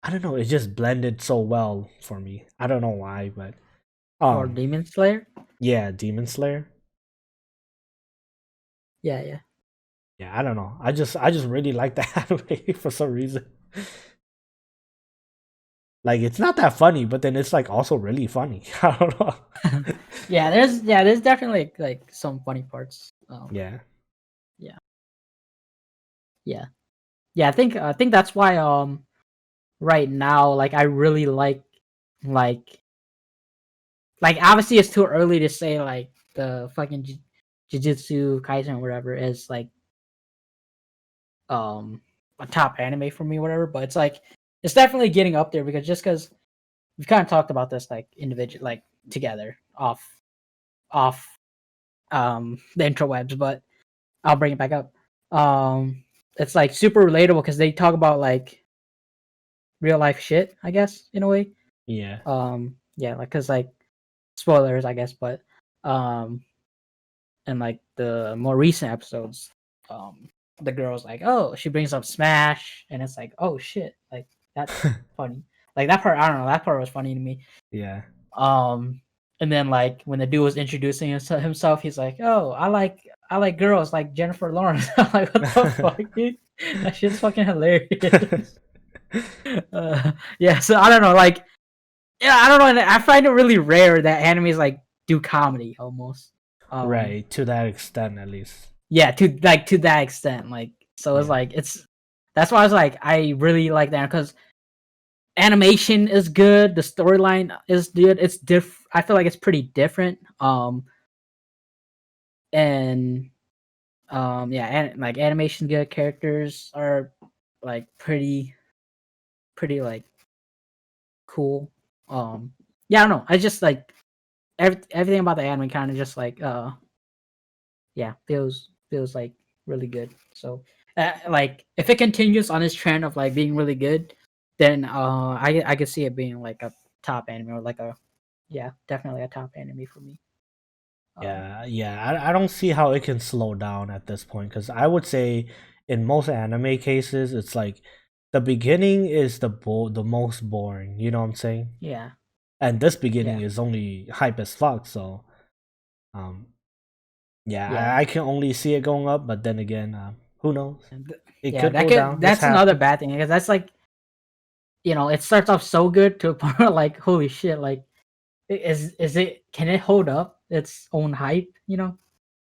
I don't know, it just blended so well for me. I don't know why, but Or um Demon Slayer. yeah, Demon Slayer. Yeah, yeah. Yeah, I don't know. I just really like the anime for some reason. Like it's not that funny, but then it's like also really funny. I don't know. There's definitely like some funny parts. Yeah. Yeah, yeah, yeah. I think that's why right now like I really like obviously it's too early to say like the fucking Jujutsu Kaisen or whatever is like um a top anime for me, whatever. But it's like it's definitely getting up there because we've kind of talked about this like individual like together off the intrawebs, but I'll bring it back up. It's like super relatable because they talk about like real life shit, I guess, in a way. Yeah. Yeah, like because like spoilers, I guess, but um, and like the more recent episodes, um, the girl's like, oh, she brings up Smash, and it's like, oh shit, like that's funny. Like that part, I don't know, that part was funny to me. Yeah. Um, and then like when the dude was introducing himself, he's like, "Oh, I like girls like Jennifer Lawrence." I'm like, "What the fuck, dude? That shit's fucking hilarious." Yeah, so I don't know, like, yeah, I don't know. And I find it really rare that animes like do comedy almost. Right, to that extent at least. Yeah, to that extent, like, so it's Yeah. like that's why I was like, I really like that because animation is good, the storyline is good. It's I feel like it's pretty different. And yeah, and like animation good, characters are like pretty like cool. Yeah, I don't know. I just like everything about the anime kind of just like yeah, feels like really good. So like if it continues on this trend of like being really good, then I could see it being like a top anime or like a yeah, definitely a top anime for me. I don't see how it can slow down at this point because I would say in most anime cases, it's like the beginning is the most boring. You know what I'm saying? Yeah, And this beginning yeah, is only hype as fuck. So, um, yeah, yeah. I can only see it going up. But then again, who knows? It Yeah, could go down. It's that's another happened. bad thing because that's like it starts off so good to a point where like holy shit, like is it can it hold up its own hype?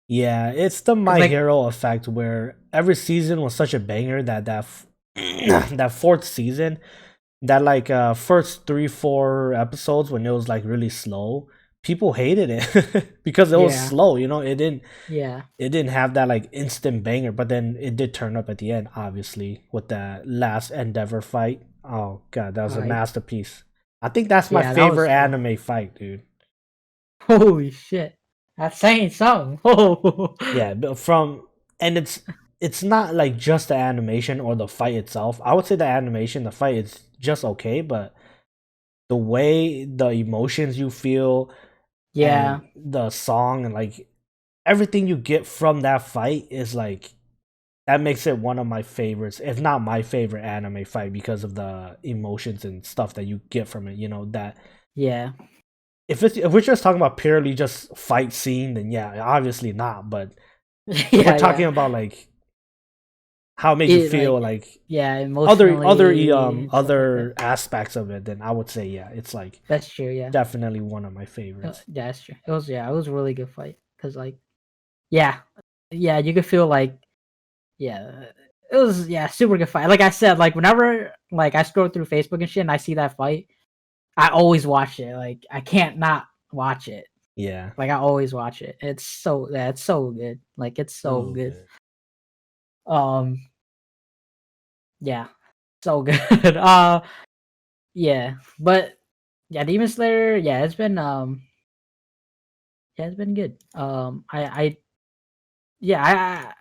Yeah, it's the Because My like Hero effect where every season was such a banger that fourth season, that like first 3 4 episodes when it was like really slow, people hated it because it was yeah, slow. You know, yeah, it didn't have that like instant banger, but then it did turn up at the end, obviously with that last Endeavor fight. Oh god, that was a right, masterpiece. I think that's my yeah, that was favorite cool. anime fight, dude. Holy shit, that's saying something. Oh, Yeah, but from and it's not like just the animation or the fight itself. I would say the animation, the fight is just okay, but the way the emotions you feel yeah, and the song and like everything you get from that fight is like that makes it one of my favorites, if not my favorite anime fight because of the emotions and stuff that you get from it. You know that yeah, if we're just talking about purely just fight scene, then yeah, obviously not. But if we're yeah, talking yeah. about like how it made you It like feel, like yeah, other emotionally and stuff like that. other aspects of it, then I would say yeah, it's like That's true. Yeah, definitely one of my favorites. that's true. It was a really good fight because like yeah, yeah, you could feel like yeah, it was super good fight. Like I said, like whenever like I scroll through Facebook and shit and I see that fight, I always watch it. Like I can't not watch it. Yeah, Like I always watch it. It's so good. Like it's so so good. good. Um yeah, so good. Yeah, but yeah, Demon Slayer, it's been good. I yeah,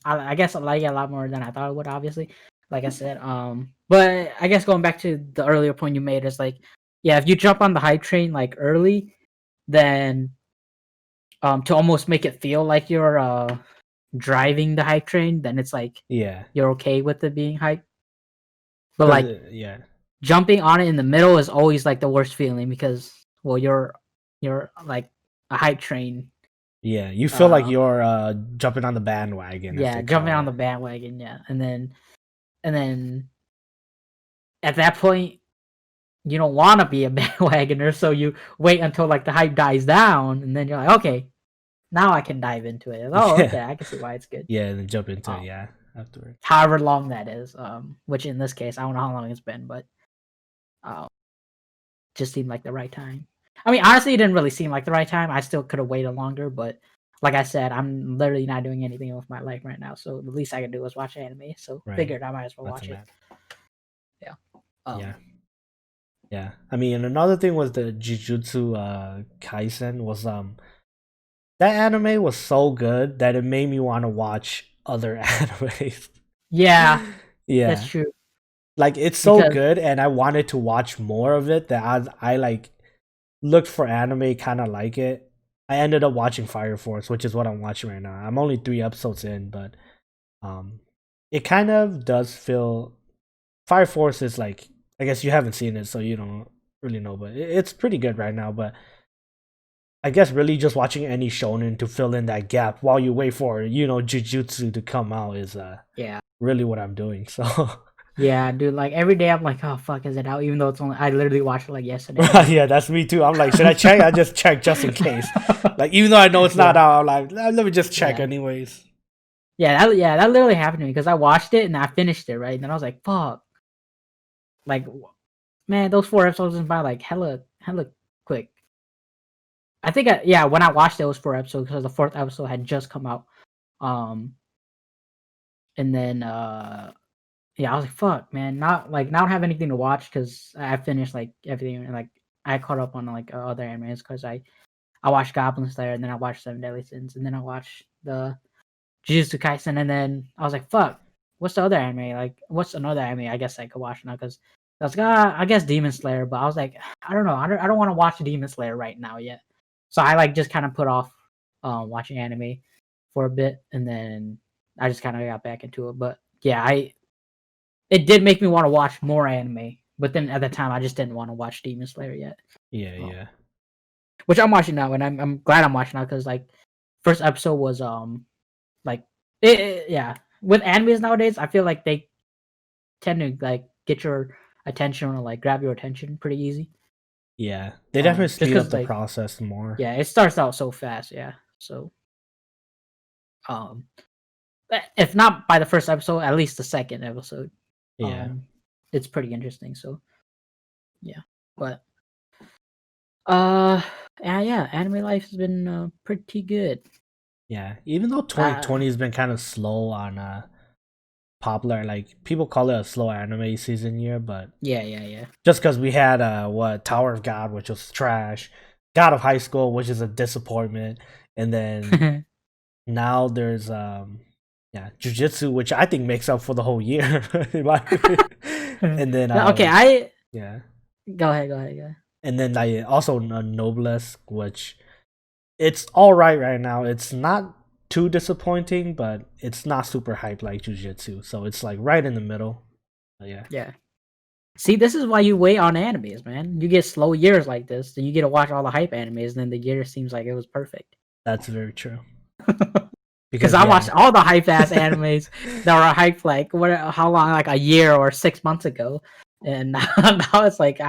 I guess I like it a lot more than I thought I would, obviously. Like I said, but I guess going back to the earlier point you made is like, yeah, if you jump on the hype train like early, then to almost make it feel like you're driving the hype train, then it's like Yeah, you're okay with it being hype. But because like yeah, jumping on it in the middle is always like the worst feeling because well you're like a hype train. yeah, you feel like Uh you're jumping on the bandwagon as yeah, they jumping call on it. the bandwagon, yeah. And then at that point you don't want to be a bandwagoner, so you wait until like the hype dies down, and then you're like, okay, now I can dive into it. Oh, Yeah, okay, I can see why it's good. yeah, and then jump into it. Um, Yeah, afterwards. however long that is, which in this case I don't know how long it's been, but uh, just seemed like the right time. I mean, honestly, it didn't really seem like the right time. I still could have waited longer, but like I said, I'm literally not doing anything with my life right now, so the least I can do is watch anime. So Right, figured I might as well that's a watch it. man. Yeah. Yeah, Um. yeah. I mean, and another thing was the Jujutsu Kaisen was that anime was so good that it made me want to watch other animes. Yeah, that's Yeah, true. like it's so Because good, and I wanted to watch more of it. That I like looked for anime kind of like it. I ended up watching Fire Force, which is what I'm watching right now. I'm only 3 episodes in, but um, it kind of does feel Fire Force is like, I guess you haven't seen it, so you don't really know, but it's pretty good right now. But I guess really just watching any shonen to fill in that gap while you wait for Jujutsu to come out is yeah, really what I'm doing. So yeah, dude. Like every day, I'm like, oh fuck, is it out? Even though it's only I literally watched it like yesterday. I'm like, yeah, that's me too. I'm like, should I check? I just check just in case. Like even though I know it's not yeah, out, I'm like, let me just check yeah, anyways. yeah. That literally happened to me because I watched it and I finished it right, and then I was like, fuck, like man, those 4 episodes went by like hella quick. I think yeah, when I watched it, it was 4 episodes because the fourth episode had just come out. Um, and then yeah, I was like, fuck, man, not have anything to watch because I finished like everything and like I caught up on like other animes because I watched Goblin Slayer and then I watched Seven Deadly Sins and then I watched the Jujutsu Kaisen, and then I was like, fuck, what's the other anime? Like, what's another anime I guess I could watch now? Because I was like, I guess Demon Slayer, but I was like, I don't know, I don't want to watch Demon Slayer right now yet. So I like just kind of put off watching anime for a bit, and then I just kind of got back into it. But yeah, it did make me want to watch more anime, but then at the time I just didn't want to watch Demon Slayer yet. Yeah, Um, yeah. which I'm watching now, and I'm glad I'm watching now because like first episode was like yeah, with animes nowadays I feel like they tend to like get your attention or like grab your attention pretty easy. Yeah. They definitely Just speed up because the like process more. yeah, it starts out so fast. Yeah, so um, if not by the first episode, at least the second episode, Yeah. um, it's pretty interesting. So yeah, but yeah, anime life has been pretty good. Yeah. Even though Uh 2020 has been kind of slow on popular, like people call it a slow anime season year, but yeah. just because we had what Tower of God, which was trash, God of High School, which is a disappointment, and then now there's yeah, Jujutsu, which I think makes up for the whole year, in my opinion. And then Okay, I yeah, go ahead, go ahead, go ahead. and then like also Noblesse, which it's all right now. It's not too disappointing, but it's not super hype like Jujutsu, so it's like right in the middle. But yeah, Yeah. See, this is why you wait on animes, man. You get slow years like this, then you get to watch all the hype animes, and then the year seems like it was perfect. that's very true. Because Because I yeah, watched all the hype ass animes that were hyped like how long, like a year or 6 months ago, and now it's like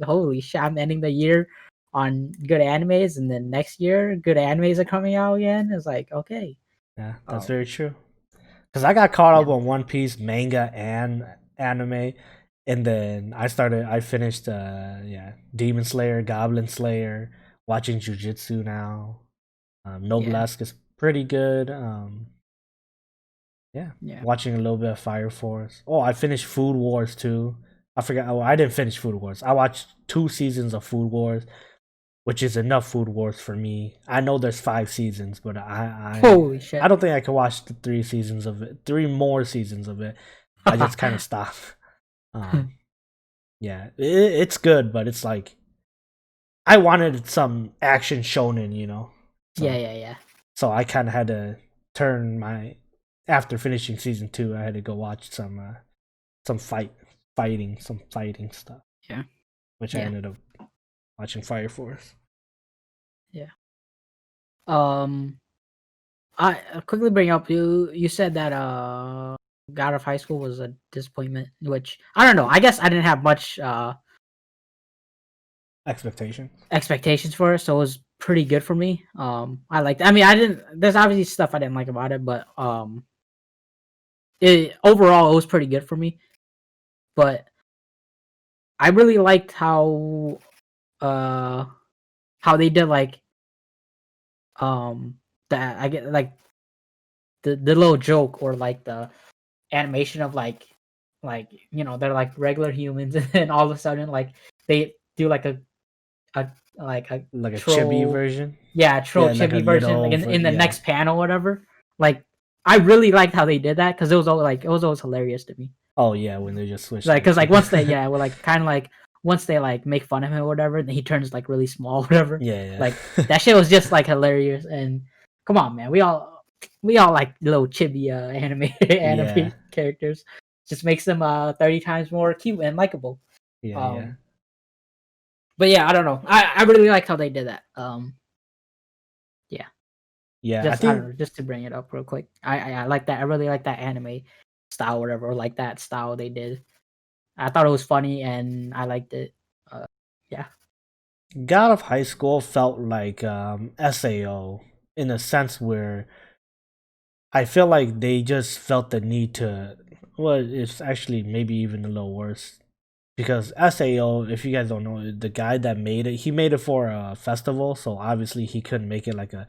holy shit, I'm ending the year on good animes, and then next year good animes are coming out again. It's like okay, yeah, that's um, very true. Because I got caught yeah, up on One Piece manga and anime, and then I finished yeah, Demon Slayer, Goblin Slayer, watching Jujutsu now. yeah, Noblesse is pretty good. Yeah, yeah. watching a little bit of Fire Force. Oh, I finished Food Wars too. I forgot. Oh, I didn't finish Food Wars. I watched 2 seasons of Food Wars, which is enough Food Wars for me. I know there's 5 seasons, but Holy I shit. don't think I can watch the 3 seasons of it. 3 more seasons of it. I just kind of stopped. Um, yeah, it's good, but it's like I wanted some action shonen, you know. Yeah, So yeah. I kind of had to turn my after finishing season 2. I had to go watch some some fighting stuff, Yeah. which I Yeah. ended up watching Fire Force. Yeah. Um, I quickly bring up you said that God of High School was a disappointment, which I don't know. I guess I didn't have much Expectation. expectations for it, so it was pretty good for me. I liked. I mean, I didn't. There's obviously stuff I didn't like about it, but overall it was pretty good for me. But I really liked uh how they did like that. I get like the little joke or like the animation of like they're like regular humans and then all of a sudden like they do like a like a Like a chibi troll, version. yeah, troll Yeah, like a chibi version like little in the yeah. next panel or whatever. Like I really liked how they did that because it was always hilarious to me. Oh yeah, when they just switched Like it because like to once they well like kind of like once they like make fun of him or whatever, then he turns like really small or whatever. yeah, Like yeah. that shit was just like hilarious. And come on, man, we all like little chibi anime Yeah. anime characters. Just makes them 30 times more cute and likable. Yeah, yeah. Um, but yeah, I don't know. I really like how they did that. Yeah, Yeah, I just I don't think know, just to bring it up real quick. I like that. I really like that anime style, whatever, or like that style they did. I thought it was funny and I liked it. Uh, yeah, God of High School felt like SAO in a sense where I feel like they just felt the need to well, it's actually maybe even a little worse because SAO, if you guys don't know, the guy that made it, he made it for a festival, so obviously he couldn't make it like a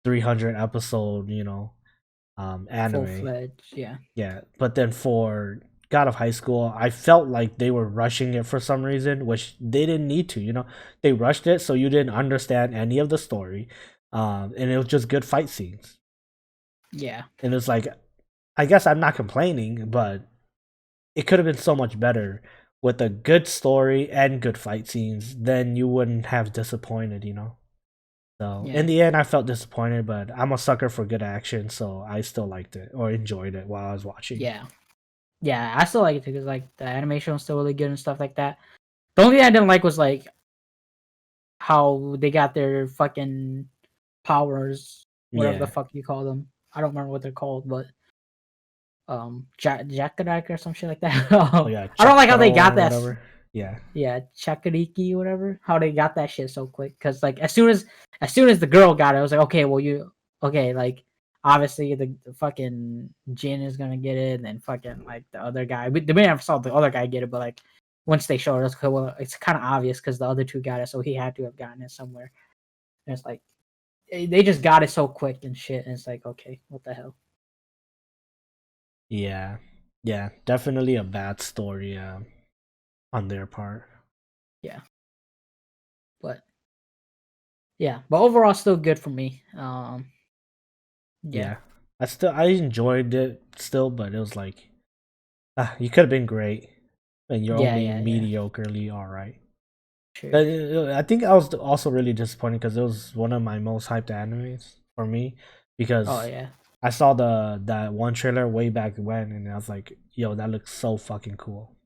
300 episode, full anime. fledged. Yeah, Yeah, but then for God of High School, I felt like they were rushing it for some reason, which they didn't need to. They rushed it so you didn't understand any of the story, and it was just good fight scenes. Yeah. And it's like, I guess I'm not complaining, but it could have been so much better with a good story and good fight scenes. Then you wouldn't have disappointed, you know. So in Yeah. the end, I felt disappointed, but I'm a sucker for good action, so I still liked it or enjoyed it while I was watching. Yeah. Yeah. I still like it too because like the animation was still really good and stuff like that. The only thing I didn't like was like how they got their fucking powers, whatever the Yeah. fuck you call them. I don't remember what they're called, but Jackadak or some shit like that. Oh yeah, I don't like how Chakro they got or that. whatever. Yeah. Yeah, Chakariki, whatever. How they got that shit so quick? Because like as soon as the girl got it, I was like, okay, well okay, like obviously the fucking Jin is gonna get it, and then fucking like the other guy. We never saw the other guy get it, but like once they showed us, okay, well, it's kind of obvious because the other two got it, so he had to have gotten it somewhere. And it's like they just got it so quick and shit, and it's like, okay, what the hell? Yeah. Yeah. Definitely a bad story on their part. Yeah, but yeah, but overall, still good for me. Yeah, Yeah. I enjoyed it still, but it was like you could have been great, and you're yeah, only yeah, yeah. mediocrely all right. Sure. I think I was also really disappointed because it was one of my most hyped animes for me Oh because yeah. I saw that one trailer way back when and I was like, yo, that looks so fucking cool.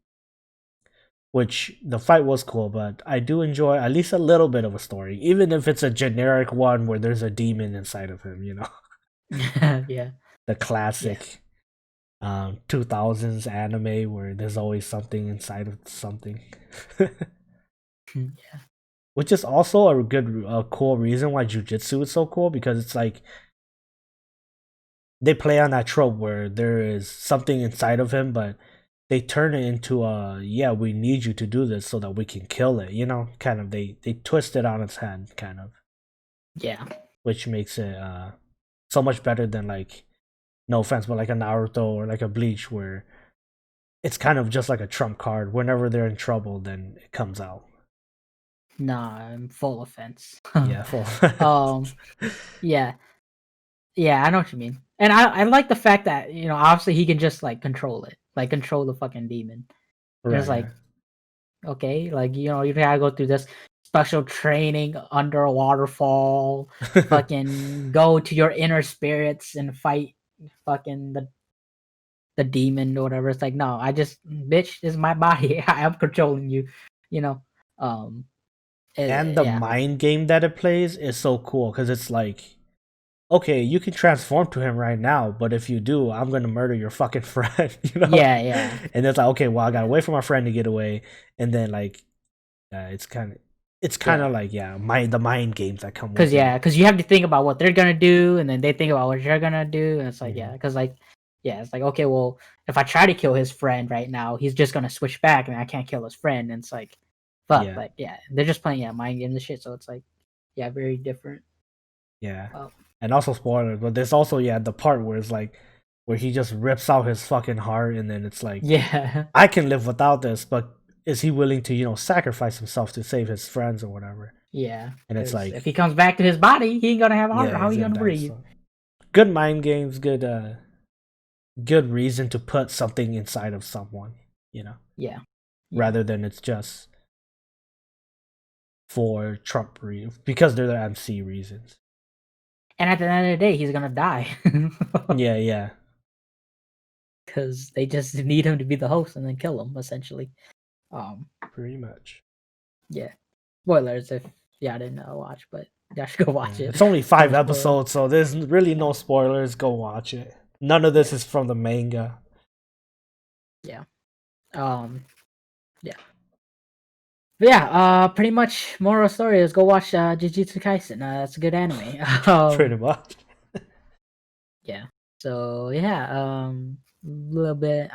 Which the fight was cool, but I do enjoy at least a little bit of a story, even if it's a generic one where there's a demon inside of him, you know. Yeah. The Yeah. classic 2000s anime where there's always something inside of something. Yeah. Which is also a cool reason why jujitsu is so cool because it's like they play on that trope where there is something inside of him, but they turn it into a yeah, we need you to do this so that we can kill it. You know, kind of they twist it on its head, kind of, Yeah. which makes it so much better than like no offense, but like a Naruto or like a Bleach where it's kind of just like a trump card. Whenever they're in trouble, then it comes out. Nah, I'm full offense. Yeah, full. um, yeah, yeah, I know what you mean, and I like the fact that obviously he can just like control it, like control the fucking demon. And it's Right, yeah. like okay, like you gotta go through this special training under a waterfall, fucking go to your inner spirits and fight fucking the demon or whatever. It's like no, I just bitch, this is my body. I am controlling you, you know. Um, And the yeah. mind game that it plays is so cool because it's like, okay, you can transform to him right now, but if you do, I'm gonna murder your fucking friend, you know? Yeah, yeah, And it's like, okay, well, I gotta wait for my friend to get away, and then like, it's kind of yeah. like yeah, the mind games that come Cause with it. yeah, cause you have to think about what they're gonna do, and then they think about what you're gonna do, and it's like Hmm. yeah, cause like yeah, it's like okay, well, if I try to kill his friend right now, he's just gonna switch back, and I can't kill his friend, and it's like fuck, Yeah, like yeah, they're just playing mind games and shit, so it's like yeah, very different. yeah, Uh, and also spoilers, but there's also yeah the part where it's like where he just rips out his fucking heart, and then it's like yeah, I can live without this, but is he willing to sacrifice himself to save his friends or whatever? yeah, And it's because if like he comes back to his body, he ain't gonna have a heart. yeah, How he's he gonna gonna die. breathe? So good mind games, good reason to put something inside of someone, Yeah, yeah, rather than it's just for because they're the MC reasons. and at the end of the day, he's gonna die. Yeah, yeah, Because they just need him to be the host and then kill him essentially. Um, pretty much. yeah. Spoilers if y'all didn't watch, but y'all should go watch Yeah, it. it's only No 5 spoilers. episodes, so there's really Yeah, no spoilers. Go watch it. None of this yeah, is from the manga. yeah. Um, yeah. But yeah, pretty much moral story is go watch Jujutsu Kaisen. That's a good anime. Pretty much. Yeah. So yeah, a little bit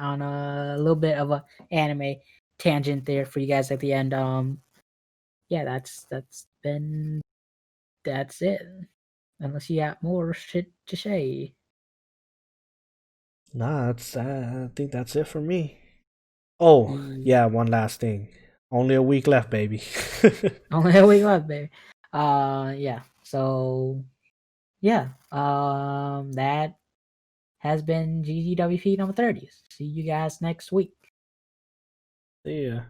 of a anime tangent there for you guys at the end. Yeah, that's it. Unless you got more shit to say. Nah, that's I think that's it for me. Oh Yeah. yeah, one last thing. Only a week left, baby. Only a week left, baby. Yeah. So yeah. That has been GGWP number 30. See you guys next week. See ya.